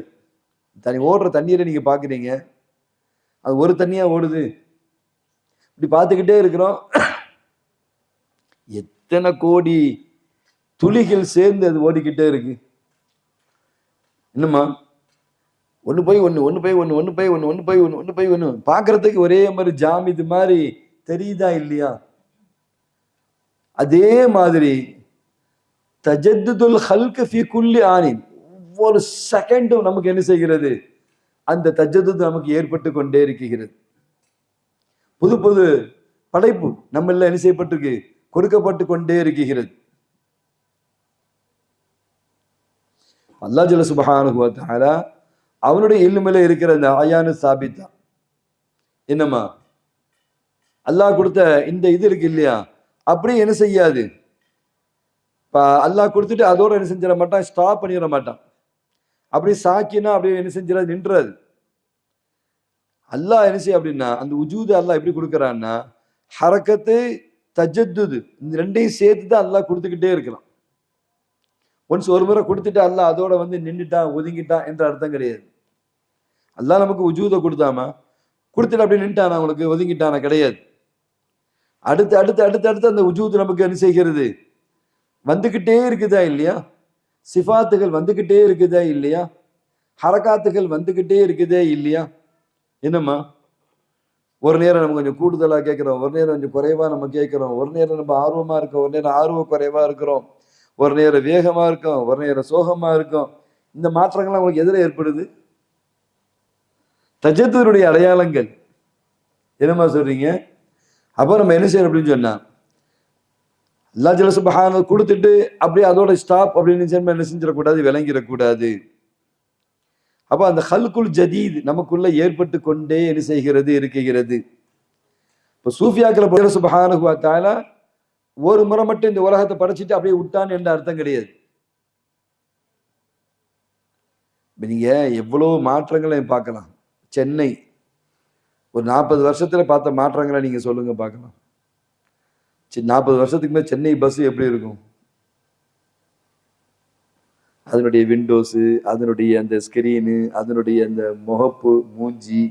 ஓடுற தண்ணீரை நீங்க பாக்குறீங்க, அது ஒரு தண்ணியா ஓடுது, இப்படி பார்த்துக்கிட்டே இருக்கிறோம். எத்தனை கோடி துளிகள் சேர்ந்து அது ஓடிக்கிட்டே இருக்கு. என்னம்மா ஒன்று போய் ஒன்று பார்க்கறதுக்கு ஒரே மாதிரி ஜாமிது மாதிரி தெரியுதா இல்லையா? அதே மாதிரி தஜத்துல் ஹல்க் ஃபி குல்லி ஆனின், ஒவ்வொரு செகண்டும் நமக்கு என்ன செய்கிறது, அந்த தஜத்துத் நமக்கு ஏற்பட்டு கொண்டே இருக்கிறது. புது புது படைப்பு நம்ம எல்லாம் என்ன செய்யப்பட்டிருக்கு, கொடுக்கப்பட்டு கொண்டே இருக்கிறது. அல்லாஹ் ஜல்ல சுப்ஹானஹு வ தஆலா அவனுடைய இல்முல இருக்கிற இந்த ஆயானு சாபித்தா என்னம்மா அல்லாஹ் கொடுத்த இந்த இது இருக்கு இல்லையா, அப்படியே என்ன செய்யாது. அல்லாஹ் கொடுத்துட்டு அதோட என்ன செஞ்சிட மாட்டான், ஸ்டாப் பண்ணிட மாட்டான். அப்படி சாக்கினா அப்படியே என்ன செஞ்சிடாது, நின்றாது. அல்லாஹ் என்ன செய்ய அப்படின்னா அந்த உஜூது அல்லாஹ் எப்படி கொடுக்குறான்னா ஹரக்கத்து தஜத்துது இந்த ரெண்டையும் சேர்த்து தான் அல்லாஹ் கொடுத்துக்கிட்டே இருக்கலாம். ஒன்ஸ் ஒரு முறை கொடுத்துட்டு அல்லாஹ் அதோட வந்து நின்றுட்டான் ஒதுங்கிட்டான் என்ற அர்த்தம் கிடையாது. அல்லாஹ் நமக்கு உஜூதை கொடுத்தாமா கொடுத்துட்டு அப்படியே நின்றுட்டான் அவங்களுக்கு ஒதுங்கிட்டான கிடையாது. அடுத்து அடுத்து அடுத்து அடுத்து அந்த உஜூது நமக்கு என்ன செய்கிறது, வந்துகிட்டே இருக்குதா இல்லையா, சிஃபாத்துகள் வந்துகிட்டே இருக்குதா இல்லையா, ஹரகாத்துகள் வந்துகிட்டே இருக்குதே இல்லையா. என்னம்மா ஒரு நேரம் நம்ம கொஞ்சம் கூடுதலாக கேட்குறோம், ஒரு நேரம் கொஞ்சம் குறைவாக நம்ம கேட்குறோம், ஒரு நேரம் நம்ம ஆர்வமாக இருக்கோம், ஒரு நேரம் ஆர்வ குறைவாக இருக்கிறோம், ஒரு நேரம் வேகமாக இருக்கும், ஒரு நேரம் சோகமாக இருக்கும். இந்த மாற்றங்கள்லாம் உங்களுக்கு எதில் ஏற்படுது, தஜத்துடைய அடையாளங்கள். என்னம்மா சொல்றீங்க. அப்போ நம்ம என்ன செய்யணும் அப்படின்னு சொன்னா அல்லாஹ் ஜல்ல சுப்ஹானஹு கொடுத்துட்டு அப்படியே அதோட ஸ்டாப் அப்படின்னு என்ன செஞ்சிடக்கூடாது, விளங்கிடக்கூடாது. அப்ப அந்த ஹல்குல் ஜதீத் நமக்குள்ள ஏற்பட்டு கொண்டே என்ன செய்கிறது, இருக்குகிறது. இப்போ சூஃபியாக்களை சுப்ஹானஹு வ தஆலா ஒரு முறை மட்டும் இந்த உலகத்தை படைச்சிட்டு அப்படியே விட்டான் என்ற அர்த்தம் கிடையாது. நீங்க எவ்வளவு மாற்றங்களை பார்க்கலாம். சென்னை ஒரு 40 வருஷத்துல பார்த்த மாற்றங்களை நீங்க சொல்லுங்க பார்க்கலாம். 40 வருஷத்துக்கு மேலே சென்னை பஸ் எப்படி இருக்கும், அதனுடைய விண்டோஸு, அதனுடைய அந்த ஸ்கிரீனு, அதனுடைய அந்த முகப்பு மூஞ்சி,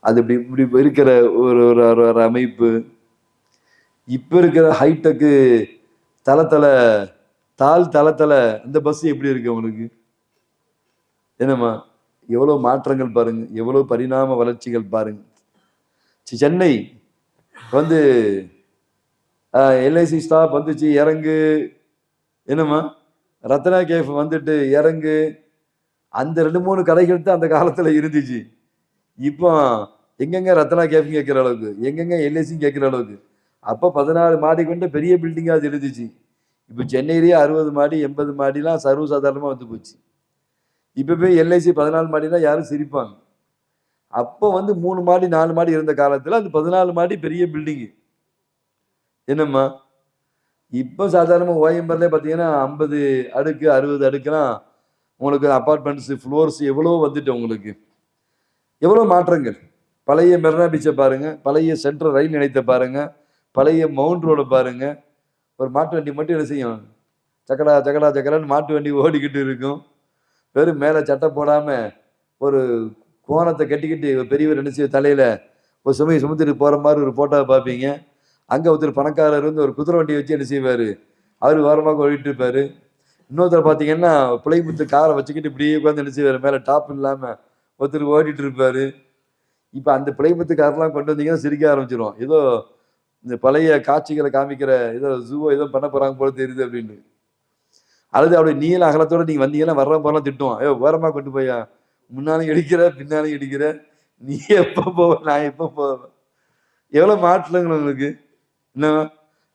அது இப்படி இப்படி இருக்கிற ஒரு ஒரு அமைப்பு, இப்போ இருக்கிற ஹைடெக்கு தளத்தலை தளத்தலை அந்த பஸ் எப்படி இருக்கு உங்களுக்கு. என்னம்மா எவ்வளோ மாற்றங்கள் பாருங்க, எவ்வளோ பரிணாம வளர்ச்சிகள் பாருங்க. சென்னை வந்து எல்ஐசி ஸ்டாப் வந்துச்சு, இறங்கு. என்னம்மா ரத்னா கேஃப் வந்துட்டு இறங்கு. அந்த 2-3 கடைகள் தான் அந்த காலத்துல இருந்துச்சு. இப்போ எங்கெங்க ரத்னா கேஃப் கேட்கிற அளவுக்கு, எங்கெங்க எல்ஐசியும் கேட்கிற அளவுக்கு. அப்போ 14 மாடி கொண்ட பெரிய பில்டிங்கா அது இருந்துச்சு. இப்போ சென்னையிலேயே 60 மாடி 80 மாடிலாம் சர்வசாதாரணமா வந்து போச்சு. இப்போ போய் எல்ஐசி 14 மாடினா யாரும் சிரிப்பாங்க. அப்போ வந்து 3 மாடி 4 மாடி இருந்த காலத்துல அது 14 மாடி பெரிய பில்டிங்கு. என்னம்மா இப்போ சாதாரணமாக ஓஎம்பர்ல பார்த்தீங்கன்னா 50 அடுக்கு 60 அடுக்குலாம் உங்களுக்கு அப்பார்ட்மெண்ட்ஸு ஃப்ளோர்ஸ் எவ்வளோ வந்துட்டு உங்களுக்கு எவ்வளோ மாற்றங்கள். பழைய மெரினா பீச்சை பாருங்க, பழைய சென்ட்ரல் ரயில் நிலையத்தை பாருங்க, பழைய மவுண்ட் ரோடை பாருங்க. ஒரு மாட்டு வண்டி மட்டும் என்ன செய்யும், சக்கடா சக்கடா சக்கரான்னு மாட்டு வண்டி ஓடிக்கிட்டு இருக்கும். வெறும் மேலே சட்டை போடாமல் ஒரு கோணத்தை கட்டிக்கிட்டு பெரியவர் என்ன செய்ய தலையில் ஒரு சுமையை சுமத்துட்டு போகிற மாதிரி ஒரு ஃபோட்டோவை பார்ப்பீங்க. அங்கே ஒருத்தர் பணக்காரர் வந்து ஒரு குதிரை வண்டியை வச்சு என்ன செய்வார், அவர் ஓரமாக ஓடிட்டு இருப்பார். இன்னொருத்தர் பார்த்தீங்கன்னா பிள்ளைமுத்து காரை வச்சுக்கிட்டு இப்படியே உட்காந்து என்ன செய்வார், மேலே டாப் இல்லாமல் ஒருத்தர் ஓடிட்டு இருப்பார். இப்போ அந்த பிள்ளைமுத்து காரெலாம் கொண்டு வந்தீங்கன்னா சிரிக்க ஆரம்பிச்சிடும். ஏதோ இந்த பழைய காட்சிகளை காமிக்கிற ஏதோ ஜூவோ ஏதோ பண்ண போகிறாங்க போல தெரியுது அப்படின்னு. அல்லது அப்படி நீல அகலத்தோடு நீங்கள் வந்தீங்கன்னா வர்ற போகலாம் திட்டுவோம், ஐயோ ஓரமாக கொண்டு போயா, முன்னாலும் இடிக்கிற பின்னாலும் இடிக்கிற, நீ எப்போ போவ நான் எப்போ போவேன். எவ்வளோ மாற்றங்கள் உங்களுக்கு. என்ன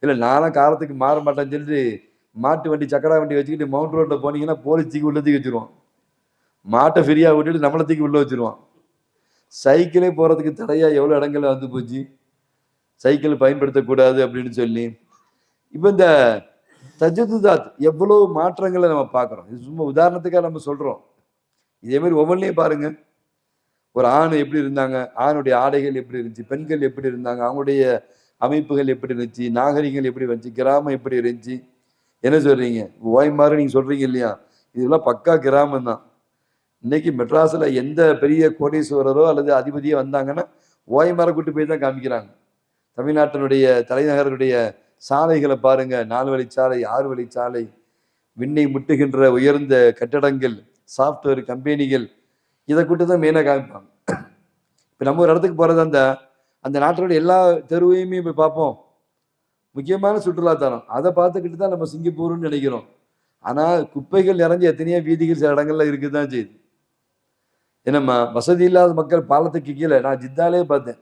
இல்லை நானும் காலத்துக்கு மாற மாட்டேன்னு சொல்லிட்டு மாட்டு வண்டி சக்கரா வண்டி வச்சுக்கிட்டு மவுண்ட் ரோட்டில் போனீங்கன்னா போலீஸ் தூக்கி உள்ள தூக்கி வச்சுருவான். மாட்டை ஃப்ரீயாக விட்டுட்டு நம்மளை தூக்கி உள்ளே வச்சுருவான். சைக்கிளே போகிறதுக்கு தடையாக எவ்வளோ இடங்கள் வந்து போச்சு, சைக்கிள் பயன்படுத்தக்கூடாது அப்படின்னு சொல்லி. இப்போ இந்த தஜதுதாத் எவ்வளோ மாற்றங்களை நம்ம பார்க்குறோம். இது சும்மா உதாரணத்துக்காக நம்ம சொல்கிறோம். இதே மாதிரி ஒவ்வொன்றையும் பாருங்க. ஒரு ஆண் எப்படி இருந்தாங்க, ஆணுடைய ஆடைகள் எப்படி இருந்துச்சு, பெண்கள் எப்படி இருந்தாங்க, அவங்களுடைய அமைப்புகள் எப்படி இருந்துச்சு, நாகரிகங்கள் எப்படி வந்துச்சு, கிராமம் எப்படி இருந்துச்சு. என்ன சொல்றீங்க, ஓய்மாறு நீங்க சொல்றீங்க இல்லையா, இதெல்லாம் பக்கா கிராமம் தான். இன்னைக்கு மெட்ராஸில் எந்த பெரிய கோடீஸ்வரரோ அல்லது அதிபதியோ வந்தாங்கன்னா ஓய்மாரை கூட்டு போய் தான் காமிக்கிறாங்க. தமிழ்நாட்டினுடைய தலைநகருடைய சாலைகளை பாருங்க, 4 வழிச்சாலை 6 வழிச்சாலை, விண்ணை முட்டுகின்ற உயர்ந்த கட்டடங்கள், சாஃப்ட்வேர் கம்பெனிகள், இதை கூட்டு தான் மெயினாக காமிப்பாங்க. இப்போ நம்ம ஒரு இடத்துக்கு போகிறது அந்த நாட்டோட எல்லா தெருவையுமே போய் பார்ப்போம். முக்கியமான சுற்றுலாத்தலம் அதை பார்த்துக்கிட்டு தான் நம்ம சிங்கப்பூர்னு நினைக்கிறோம். ஆனால் குப்பைகள் நிறைஞ்ச எத்தனையோ வீதிகள் சில இடங்கள்ல இருக்குது தான் செய்யுது. என்னம்மா வசதி இல்லாத மக்கள் பாலத்துக்கு கீழே, நான் ஜித்தாலே பார்த்தேன்,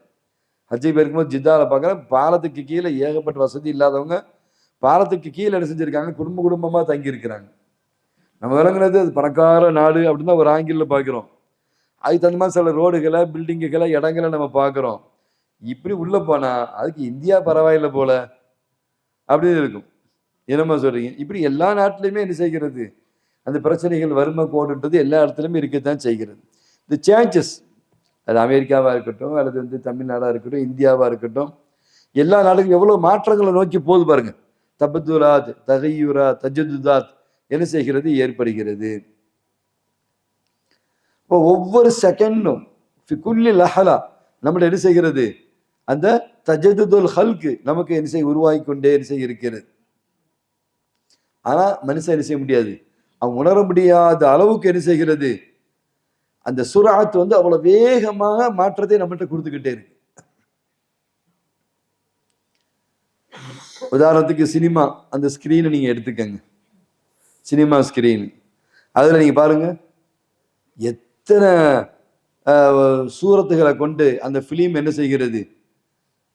ஹஜ்ஜி போயிருக்கும்போது ஜித்தாவில் பார்க்குறேன், பாலத்துக்கு கீழே ஏகப்பட்ட வசதி இல்லாதவங்க பாலத்துக்கு கீழே என்ன செஞ்சுருக்காங்க, குடும்பமாக தங்கி இருக்கிறாங்க. நம்ம விளங்குறது அது பணக்கார நாடு அப்படின்னு தான் ஒரு ஆங்கிளில் பார்க்குறோம். அதுக்கு தகுந்த மாதிரி சில ரோடுகளை, பில்டிங்குகளை, இடங்களை நம்ம பார்க்குறோம். இப்படி உள்ள போனா அதுக்கு இந்தியா பரவாயில்லை போல அப்படின்னு இருக்கும். என்னம்மா சொல்றீங்க? இப்படி எல்லா நாட்டிலையுமே என்ன செய்கிறது, அந்த பிரச்சனைகள், வறுமை கோடுன்றது எல்லா இடத்துலையுமே இருக்கத்தான் செய்கிறது. இந்த சேஞ்சஸ், அது அமெரிக்காவா இருக்கட்டும், அல்லது வந்து தமிழ்நாடா இருக்கட்டும், இந்தியாவா இருக்கட்டும், எல்லா நாடுகளும் எவ்வளவு மாற்றங்களை நோக்கி போகுது பாருங்க. தபத்துராத், தகையுரா, தஜதுதாத் என்ன செய்கிறது, ஏற்படுகிறது. இப்போ ஒவ்வொரு செகண்டும் ஃபிகுல்லி லஹலா நம்மள என்ன செய்கிறது, அந்த தஜதுதுல் ஹல்கு நமக்கு என்ன செய்ய உருவாகி கொண்டே என்ன செய்ய இருக்கிறது. ஆனா மனுஷன் என்ன செய்ய முடியாது, அவன் உணர முடியாத அளவுக்கு என்ன செய்கிறது, அந்த சுராத் வந்து அவ்வளவு வேகமாக மாற்றத்தை நம்மகிட்ட கொடுத்துக்கிட்டே இருக்கு. உதாரணத்துக்கு சினிமா, அந்த ஸ்கிரீனை நீங்க எடுத்துக்கங்க, சினிமா ஸ்கிரீன், அதுல நீங்க பாருங்க எத்தனை சூரத்துகளை கொண்டு அந்த பிலிம் என்ன செய்கிறது,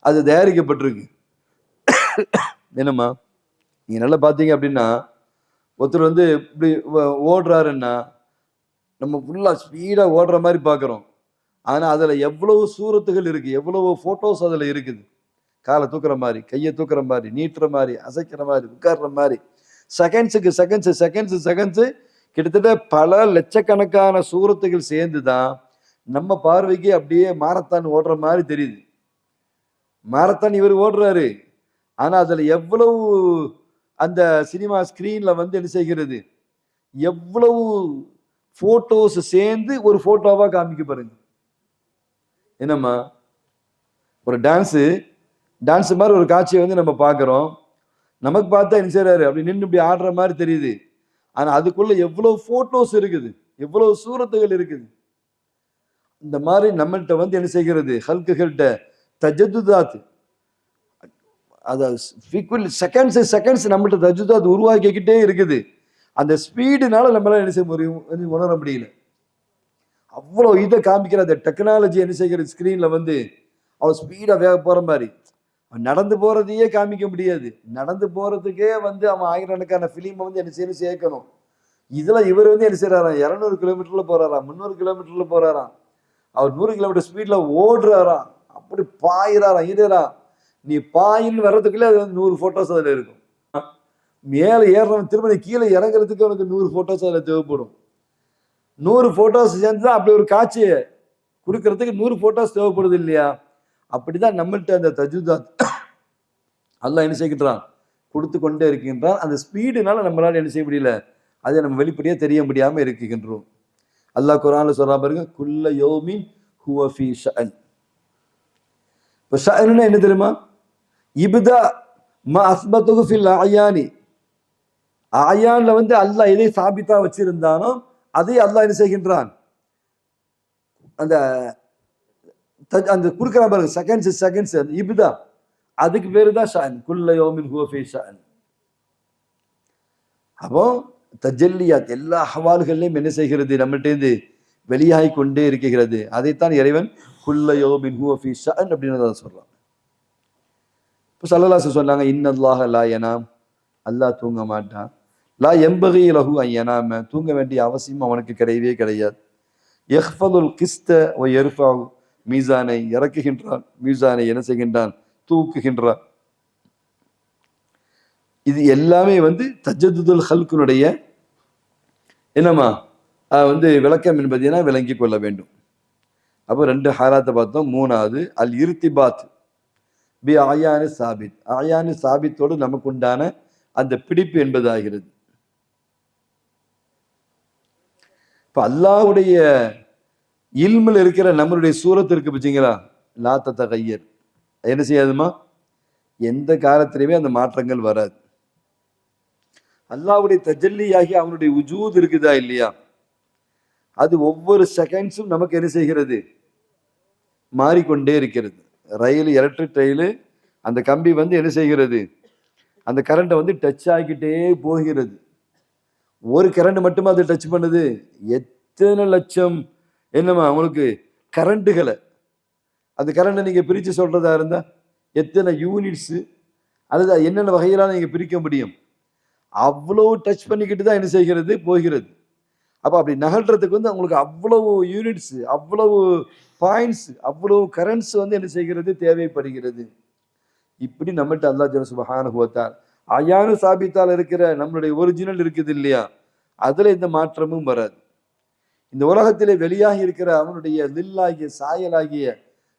அது தயாரிக்கப்பட்டிருக்கு. என்னம்மா நீங்க நல்லா பார்த்தீங்க அப்படின்னா, ஒருத்தர் வந்து இப்படி ஓடுறாருன்னா நம்ம ஃபுல்லா ஸ்பீடா ஓடுற மாதிரி பார்க்குறோம். ஆனா அதுல எவ்வளவு சூரத்துகள் இருக்கு, எவ்வளவு போட்டோஸ் அதுல இருக்குது. காலை தூக்குற மாதிரி, கையை தூக்குற மாதிரி, நீட்டுற மாதிரி, அசைக்கிற மாதிரி, உட்கார்ற மாதிரி, செகண்ட்ஸுக்கு செகண்ட்ஸு கிட்டத்தட்ட பல லட்சக்கணக்கான சூரத்துகள் சேர்ந்து தான் நம்ம பார்வைக்கு அப்படியே மாரத்தான் ஓடுற மாதிரி தெரியுது. மாரத்தான் இவர் ஓடுறாரு, ஆனா அதுல எவ்வளவு அந்த சினிமா ஸ்கிரீன்ல வந்து என்ன செய்கிறது, எவ்வளவு போட்டோஸ் சேர்ந்து ஒரு போட்டோவா காமிக்க பாருங்க. என்னம்மா ஒரு டான்ஸ் மாதிரி ஒரு காட்சியை வந்து நம்ம பார்க்குறோம். நமக்கு பார்த்தா என்ன செய்யறாரு, அப்படி நின்று இப்படி ஆடுற மாதிரி தெரியுது. ஆனா அதுக்குள்ள எவ்வளவு போட்டோஸ் இருக்குது, எவ்வளவு சூரத்துகள் இருக்குது. இந்த மாதிரி நம்மள்கிட்ட வந்து என்ன செய்கிறது, ஹல்குகள்கிட்ட தஜதுதாத், அதாவது செகண்ட்ஸ் நம்மள்கிட்ட தஜதுதாத் உருவாக்கிக்கிட்டே இருக்குது. அந்த ஸ்பீடுனால நம்மளால என்ன செய்ய முடியும், உணர முடியல. அவ்வளவு இதை காமிக்கிற அந்த டெக்னாலஜி என்ன செய்கிறது, ஸ்கிரீன்ல வந்து அவன் ஸ்பீடா வேக போற மாதிரி. நடந்து போறதையே காமிக்க முடியாது. நடந்து போறதுக்கே வந்து அவன் ஆயிரக்கணக்கான பிலிமை வந்து என்ன செய்யணும், சேர்க்கணும். இதுல இவர் வந்து என்ன செய்யறாராம், 200 கிலோமீட்டர்ல போறாராம், 300 கிலோமீட்டர்ல போறாராம். அவர் 100 கிலோமீட்டர் ஸ்பீட்ல ஓடுறாராம், அப்படி பாயிறாராம். இதுரா நீ பாயின்னு வர்றதுக்குள்ளே அது வந்து 100 போட்டோஸ் அதுல இருக்கும். மேலே ஏறணும், திரும்ப கீழே இறங்குறதுக்கு அவனுக்கு 100 போட்டோஸ் அதுல தேவைப்படும். 100 போட்டோஸ் சேர்ந்துதான் அப்படி ஒரு காட்சியை கொடுக்கறதுக்கு 100 போட்டோஸ் தேவைப்படுது இல்லையா? அப்படிதான் நம்மள்கிட்ட அந்த தஜுதாத் அல்லாஹ் என்ன செய்கின்றான், கொடுத்து கொண்டே இருக்கின்றான். அந்த ஸ்பீடுனால நம்மளால என்ன செய்ய முடியல, அதை நம்ம வெளிப்படையா தெரிய முடியாம இருக்கின்றோம். அல்லாஹ் குர்ஆன்ல சொல்றா பாருங்க, குல்ல யௌமின் ஹுவ ஃபீ ஷஅன். இப்ப ஷஅன்னா என்ன தெரியுமா, இப்தா மா அஸ்பத்துஹு ஃபில் அயானி. அயான்ல வந்து அல்லாஹ் எதை சாபித்தா வச்சிருந்தானோ அதை அல்லாஹ் என்ன செய்கின்றான், அந்த அந்த குறுக்கிற பாருங்க, செகண்ட்ஸ் இப்தா, அதுக்கு பேரு தான் ஷஅன். குல்ல யௌமின் ஹுவ ஃபீ ஷஅன். அப்போ தஜல்லியாத் எல்லா அஹ்வால்களையும் என்ன செய்கிறது, நம்மகிட்டேருந்து வெளியாகி கொண்டே இருக்கிறது. அதைத்தான் இறைவன் குல்ல யௌமின் ஹுவ ஃபீ ஷஅன் அப்படின்னு சொல்றான். இப்போ ஸல்லல்லாஹு அலைஹி சொன்னாங்க, இன்னல்லாஹ லா யனாம், அல்லாஹ் தூங்க மாட்டான். லா யம்பகி லஹு அன் யனாம, தூங்க வேண்டிய அவசியம் அவனுக்கு கிடையவே கிடையாது. யஹ்ஃபதுல் கிஸ்த வ யர்ஃபஉ, மீசானை இறக்குகின்றான், மீசானை என்ன செய்கின்றான், தூக்குகின்றான். இது எல்லாமே வந்து தஜதுதுல் ஹல்குனுடைய என்னமா வந்து விளக்கம் என்பதை விளங்கி கொள்ள வேண்டும். அப்போ 2 ஹாலாத்தை பார்த்தோம். 3வது அல் இர்திபாத் பி ஆயானு சாபித், ஆயானு சாபித்தோடு நமக்கு உண்டான அந்த பிடிப்பு என்பது ஆகிறது. இப்ப அல்லாஹ்வுடைய இல்மில் இருக்கிற நம்மளுடைய சூரத்து இருக்கு பச்சீங்களா, லா ததகய்யர், என்ன செய்யாதுமா, எந்த காலத்திலையுமே அந்த மாற்றங்கள் வராது. அல்லாஹ்வுடைய தஜல்லியாகி அவனுடைய உஜூத் இருக்குதா இல்லையா, அது ஒவ்வொரு செகண்ட்ஸும் நமக்கு என்ன செய்கிறது, மாறிக்கொண்டே இருக்கிறது. ரயில், எலக்ட்ரிக் ரயில், அந்த கம்பி வந்து என்ன செய்கிறது, அந்த கரண்ட்டை வந்து டச் ஆகிக்கிட்டே போகிறது. ஒரு கரண்ட் மட்டுமா அது டச் பண்ணுது, எத்தனை லட்சம் என்னமா அவங்களுக்கு கரண்ட்டுகளை, அந்த கரண்ட்டை நீங்க பிரிச்சு சொல்றதா இருந்தா எத்தனை யூனிட்ஸ், அல்லது என்னென்ன வகையிலான நீங்க பிரிக்க முடியும், அவ்வளோ டச் பண்ணிக்கிட்டு தான் என்ன செய்கிறது, போகிறது. அப்போ அப்படி நகல்றதுக்கு வந்து அவங்களுக்கு அவ்வளவு யூனிட்ஸ், அவ்வளவு பாயிண்ட்ஸ், அவ்வளவு கரண்ட்ஸ் வந்து என்ன செய்கிறது, தேவைப்படுகிறது. இப்படி நம்மகிட்ட அல்லாஹ் ஜல்ல சுப்ஹானஹு வ தஆலா அயானு சாபித்தால் இருக்கிற நம்மளுடைய ஒரிஜினல் இருக்குது இல்லையா, அதுல இந்த மாற்றமும் வராது. இந்த உலகத்திலே வெளியாகி இருக்கிற அவனுடைய லில்லாகிய சாயலாகிய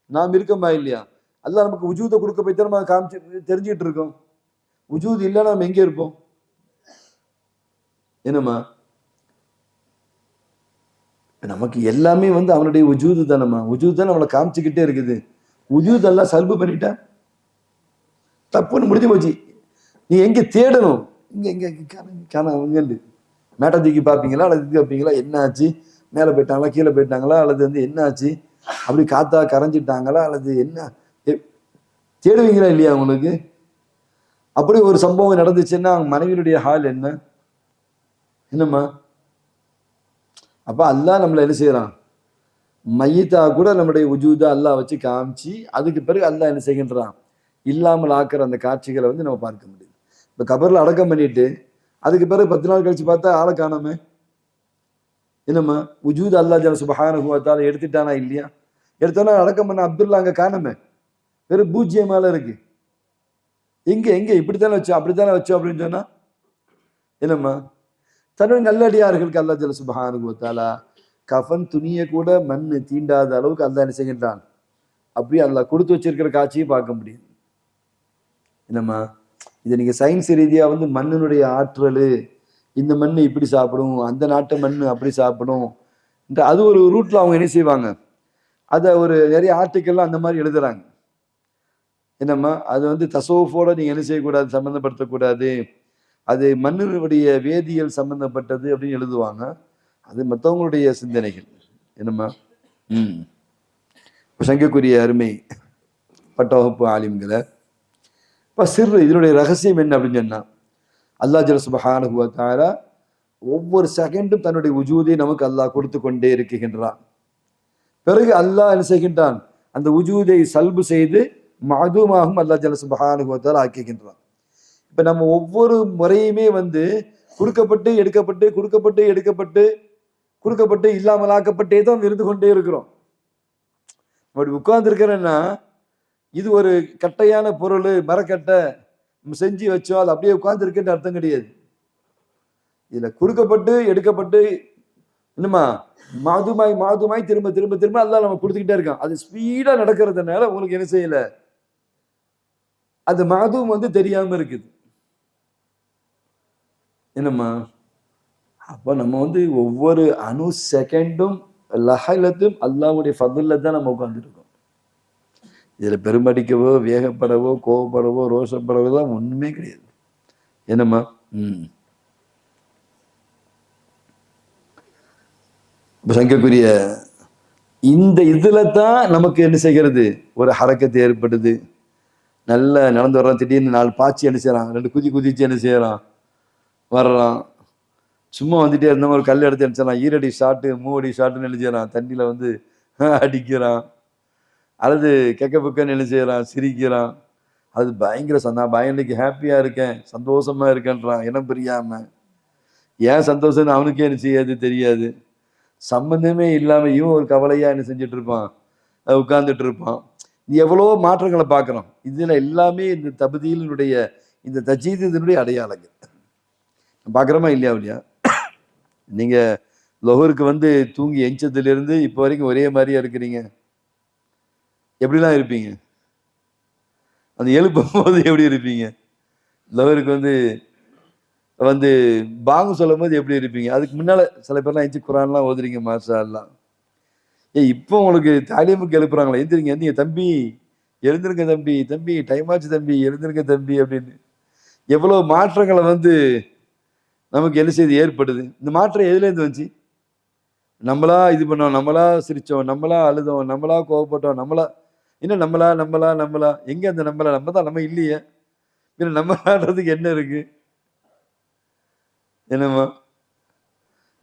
நாம் இருக்கோமா இல்லையா, அல்லாஹ் நமக்கு உஜூதை கொடுக்க போய் தான் நம்ம காமிச்சு தெரிஞ்சுக்கிட்டு இருக்கோம். உஜூத் இல்லைன்னா நம்ம எங்க இருப்போம்? என்னம்மா, நமக்கு எல்லாமே வந்து அவனுடைய உஜூது தானம்மா. உஜூத் தான் நம்மளை காமிச்சுக்கிட்டே இருக்குது. உஜூத் எல்லாம் சல்பு பண்ணிட்டா தப்புன்னு முடிஞ்சு போச்சு. நீ எங்க தேடணும், இங்க இங்க இங்கண்டு மேட்டை தூக்கி பார்ப்பீங்களா அல்லது இது வைப்பீங்களா, என்ன ஆச்சு, மேலே போயிட்டாங்களா கீழே போயிட்டாங்களா, அல்லது வந்து என்ன ஆச்சு, அப்படி காத்தா கரைஞ்சிட்டாங்களா, அல்லது என்ன தேடுவீங்களா இல்லையா? உங்களுக்கு அப்படி ஒரு சம்பவம் நடந்துச்சுன்னா அவங்க மனைவியினுடைய ஹால் என்ன, என்னம்மா? அப்ப அல்லாஹ் நம்மளை என்ன செய்யறான், மையத்தா கூட நம்முடைய உஜூதா அல்லாஹ் வச்சு காமிச்சு அதுக்கு பிறகு அல்லாஹ் என்ன செய்கின்றான், இல்லாமல் ஆக்குற அந்த காட்சிகளை வந்து நம்ம பார்க்க முடியுது. இப்ப கபர்ல அடக்கம் பண்ணிட்டு அதுக்கு பிறகு 10 நாள் கழிச்சு பார்த்தா ஆளை காணாம, என்னம்மா? உஜூத் அல்லாஹ் ஜல்ல சுப்ஹானஹு வ தஆலா எடுத்துட்டானா இல்லையா? எடுத்தோன்னா அடக்கம் பண்ண அப்துல்லா அங்க காணாம, வெறும் பூஜ்ஜியமால இருக்கு. எங்க எங்க இப்படித்தானே வச்சோம் அப்படித்தானே வச்சோம் அப்படின்னு சொன்னா என்னம்மா? தன்னுடைய நல்லடியார்களுக்கு அல்லாஹ் ஜல்ல சுப்ஹானஹு வ தஆலா கஃன் துணியை கூட மண் தீண்டாத அளவுக்கு அல்லாஹ் என்ன செய்கின்றான், அப்படியே அல்லாஹ் கொடுத்து வச்சிருக்கிற காட்சியை பார்க்க முடியும். என்னம்மா, இதை நீங்க சயின்ஸ் ரீதியா வந்து மண்ணினுடைய ஆற்றல், இந்த மண் இப்படி சாப்பிடும், அந்த நாட்டு மண் அப்படி சாப்பிடும், அது ஒரு ரூட்ல அவங்க என்ன செய்வாங்க, அதை ஒரு நிறைய ஆர்டிக்கல்லாம் அந்த மாதிரி எழுதுறாங்க. என்னம்மா, அது வந்து தசவுஃபோட நீங்க என்ன செய்யக்கூடாது, சம்பந்தப்படுத்தக்கூடாது, அது மண்ணினுடைய வேதியியல் சம்பந்தப்பட்டது அப்படின்னு எழுதுவாங்க. அது மற்றவங்களுடைய சிந்தனைகள். என்னம்மா, சங்கக்குரிய அருமை பட்ட வகுப்பு ஆலிம்களை இப்போ சிறு இதனுடைய ரகசியம் என்ன அப்படின்னு சொன்னா, அல்லாஹ் ஜல்ல சுப்ஹானஹு வ தஆலா ஒவ்வொரு செகண்டும் தன்னுடைய உஜூதை நமக்கு அல்லாஹ் கொடுத்து கொண்டே இருக்கின்றான். பிறகு அல்லாஹ் என்ன செய்கின்றான், அந்த உஜூதை சல்பு செய்து மஅதூமாகும் அல்லாஹ் ஜல்ல சுப்ஹானஹு வ தஆலா ஆக்கிக்கின்றான். இப்ப நம்ம ஒவ்வொரு முறையுமே வந்து கொடுக்கப்பட்டு எடுக்கப்பட்டு கொடுக்கப்பட்டு எடுக்கப்பட்டு கொடுக்கப்பட்டு இல்லாமலாக்கப்பட்டே தான் இருந்து கொண்டே இருக்கிறோம். அப்படி உட்கார்ந்து இருக்கிறேன்னா இது ஒரு கட்டையான பொருள், மரக்கட்டை செஞ்சு வச்சோம், அது அப்படியே உட்கார்ந்து இருக்குன்னு அர்த்தம் கிடையாது. இதுல கொடுக்கப்பட்டு எடுக்கப்பட்டு என்னமா மாதுமாய் மாதுமாய் திரும்ப திரும்ப திரும்ப அல்லாஹ் நம்ம கொடுத்துக்கிட்டே இருக்கான். அது ஸ்பீடா நடக்கிறதுனால உங்களுக்கு என்ன செய்யல, அது மாதும் வந்து தெரியாம இருக்குது. என்னம்மா, அப்ப நம்ம வந்து ஒவ்வொரு அணு செகண்டும் லஹலத்தும் அல்லாஹ்வுடைய ஃபضல்ல தான் நம்ம உட்கார்ந்துருக்கோம். இதுல பெருமடிக்கவோ வேகப்படவோ கோவப்படவோ ரோஷப்படவோ தான் ஒண்ணுமே கிடையாது. என்னம்மா, சங்கக்குரிய இந்த இதுல தான் நமக்கு என்ன செய்கிறது, ஒரு ஹரக்கத்து ஏற்படுது. நல்ல நடந்து வர்றான், திடீர்னு 4 பாய்ச்சி என்ன செய்யறான், 2 குதிச்சு என்ன செய்யறான், வர்றான். சும்மா வந்துட்டே இருந்தவங்க ஒரு கல் எடுத்து அடிச்சிடறான், ஈரடி ஷாட்டு 3 அடி ஷாட்டுன்னு எழுதிறான், தண்ணியில வந்து அடிக்கிறான், அல்லது கெக்க புக்கன்னு என்ன செய்யறான், சிரிக்கிறான். அது பயங்கர நான் பயந்துக்கு ஹாப்பியா இருக்கேன், சந்தோஷமா இருக்கேன்றான், இனம் புரியாம. ஏன் சந்தோஷம் அவனுக்கே என்ன செய்யாது தெரியாது. சம்பந்தமே இல்லாம இவன் ஒரு கவலையா என்ன செஞ்சுட்டு இருப்பான், உட்கார்ந்துட்டு இருப்பான். இது எவ்வளவோ மாற்றங்களை பார்க்கிறோம். இதுல எல்லாமே இந்த தபதீலினுடைய இந்த தஜீதினுடைய அடையாளங்கள் பார்க்குறோமா இல்லையா? இல்லையா? நீங்க லொஹருக்கு வந்து தூங்கி எஞ்சதுல இருந்து இப்போ வரைக்கும் ஒரே மாதிரியா இருக்கிறீங்க. எப்படிலாம் இருப்பீங்க? அந்த எழுப்பும் போது எப்படி இருப்பீங்க? லொஹருக்கு வந்து வந்து பாங்கு சொல்லும் போது எப்படி இருப்பீங்க? அதுக்கு முன்னால சில பேர்லாம் எஞ்சி குரான்லாம் ஓதுறீங்க, மாஷா அல்லாஹ். இப்போ உங்களுக்கு தாலிமுக்கு எழுப்புறாங்களா, எந்திரிங்க எந்திரிங்க தம்பி, எழுந்திருங்க தம்பி, தம்பி டைம் ஆச்சு தம்பி, எழுந்திருங்க தம்பி அப்படின்னு எவ்வளவு மாற்றங்களை வந்து நமக்கு என்ன செய்து ஏற்படுது. இந்த மாற்றம் எதுலேருந்து வந்துச்சு? நம்மளா இது பண்ணோம், நம்மளா சிரிச்சோம், நம்மளா அழுதோம், நம்மளா கோவப்பட்டோம், நம்மளா இன்னும் நம்மளா நம்மளா நம்மளா எங்க அந்த நம்மளா, நம்ம தான் நம்ம இல்லையே, நம்மளான்றதுக்கு என்ன இருக்கு? என்னம்மா,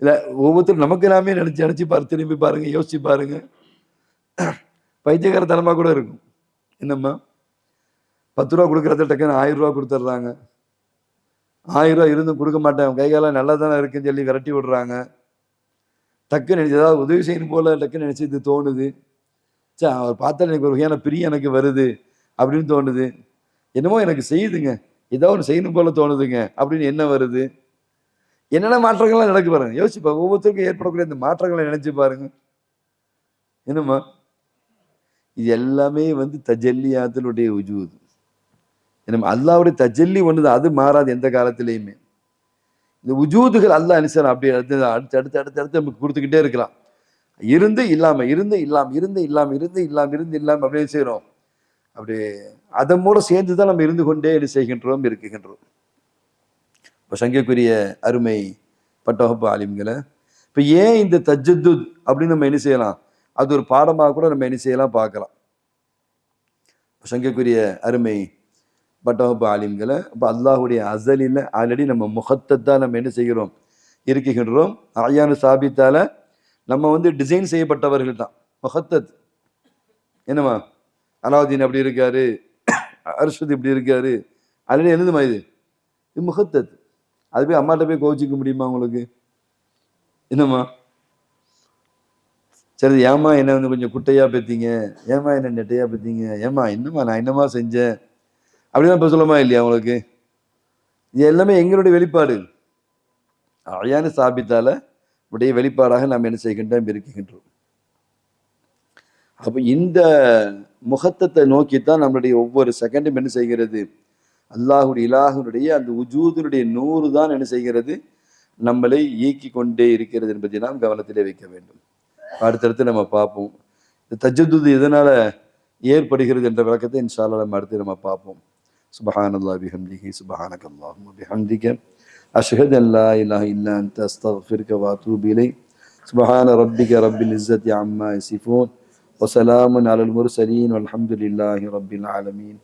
இல்ல ஒவ்வொருத்தரும் நமக்கு எல்லாமே நினைச்சு நினைச்சு திரும்பி பாருங்க, யோசிச்சு பாருங்க. பைத்தியக்காரத்தனமா கூட இருக்கும். என்னம்மா, 10 ரூபா கொடுக்கறத டக்குன்னு 1000 ரூபா கொடுத்துட்றாங்க. 1000 ரூபா இருந்தும் கொடுக்க மாட்டேன், கை காலம் நல்லா தானே இருக்குன்னு சொல்லி விரட்டி விடுறாங்க. டக்குன்னு நினைச்சு ஏதாவது உதவி செய்யணும் போல டக்குன்னு நினைச்சு இது தோணுது. சே அவர் பார்த்தாலும் எனக்கு ஒரு வகையான பிரியம் எனக்கு வருது அப்படின்னு தோணுது. என்னமோ எனக்கு செய்யுதுங்க, ஏதோ ஒன்று செய்யணும் போல தோணுதுங்க அப்படின்னு என்ன வருது. என்னென்ன மாற்றங்கள்லாம் நடக்கு பாருங்க, யோசிச்சு பாருங்க. ஒவ்வொருத்தருக்கும் ஏற்படக்கூடிய இந்த மாற்றங்களை நினைச்சு பாருங்க. என்னம்மா இது எல்லாமே வந்து தஜல்லியாத்தினுடைய உஜூத். என்ன அல்லாவுடைய தஜல்லி ஒண்ணுதான், அது மாறாது எந்த காலத்திலையுமே. இந்த உஜூதுகள் அல்லாஹ் அனுசரம் அப்படி அடுத்து அடுத்து அடுத்து அடுத்து அடுத்து நமக்கு கொடுத்துக்கிட்டே இருக்கலாம். இருந்து இல்லாம இருந்து இல்லாம இருந்து இல்லாம இருந்து இல்லாம இருந்து இல்லாம அப்படியே செய்யறோம். அப்படி அதன் மூலம் சேர்ந்துதான் நம்ம இருந்து கொண்டே என்ன செய்கின்றோம் இருக்குகின்றோம். இப்போ சங்கைக்குரிய அருமை பட்டவகுப்பு ஆலிம்களை, இப்போ ஏன் இந்த தஜ்ஜுத் அப்படின்னு நம்ம என்ன செய்யலாம், அது ஒரு பாடமாக கூட நம்ம என்ன செய்யலாம் பார்க்கலாம். சங்கைக்குரிய அருமை பட்டவகுப்பு ஆலிம்களை, இப்போ அல்லாஹுடைய அசலில் ஆல்ரெடி நம்ம முகத்தை நம்ம என்ன செய்கிறோம் இருக்குகின்றோம். ஆயானு சாபித்தால நம்ம வந்து டிசைன் செய்யப்பட்டவர்கள் தான். முகத்தத் என்னமா அலாவுதீன் அப்படி இருக்காரு, அர்ஷத் இப்படி இருக்காரு, ஆல்ரெடி என்னதுமா இது முகத்தத். அது போய் அம்மாட்ட போய் கோச்சிக்க முடியுமா உங்களுக்கு? என்னம்மா சரி, ஏமா என்ன வந்து கொஞ்சம் குட்டையா பெத்தீங்க, ஏமா என்ன நெட்டையா பெத்தீங்க, ஏமா என்னம்மா நான் என்னமா செஞ்சேன் அப்படிலாம் இப்போ சொல்லுமா இல்லையா உங்களுக்கு? இது எல்லாமே எங்களுடைய வெளிப்பாடு. அயானு சாபித்தால உடைய வெளிப்பாடாக நாம் என்ன செய்கின்றோம் இருக்கின்றோம். அப்போ இந்த முகத்தத்தை நோக்கித்தான் நம்மளுடைய ஒவ்வொரு செகண்டும் என்ன செய்கிறது, அல்லாஹுடைய இலாஹுடைய அந்த உஜூதுடைய நூறு தான் என்ன செய்கிறது, நம்மளை இயக்கி கொண்டே இருக்கிறது என்பதை நாம் கவனத்திலே வைக்க வேண்டும். அடுத்தடுத்து நம்ம பார்ப்போம். இந்த தஜ்ஜுத் எதனால ஏற்படுகிறது என்ற விளக்கத்தை இன்ஷா அல்லாஹ் நம்ம அடுத்து நம்ம பார்ப்போம். சுப்ஹானல்லாஹி பிஹம்திஹி சுப்ஹானக அல்லாஹும்ம பிஹம்திக அஷ்ஹது அன் லா இலாஹ இல்லா அன்த அஸ்தக்ஃபிருக வ அத்தூபு இலைக். சுப்ஹான ரப்பிக ரப்பில் இஸ்ஸத்தி அம்மா யசிஃபூன் வ ஸலாமுன் அலல் முர்ஸலீன் வல்ஹம்துலில்லாஹி ரப்பில் ஆலமீன்.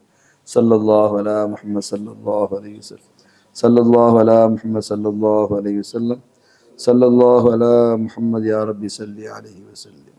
ஸல்லல்லாஹு அலா முஹம்மத் ஸல்லல்லாஹு அலைஹி வஸல்லம். ஸல்லல்லாஹு அலா முஹம்மத் ஸல்லல்லாஹு அலைஹி வஸல்லம். ஸல்லல்லாஹு அலா முஹம்மத் யா ரப்பி ஸல்லி அலைஹி வஸல்லம்.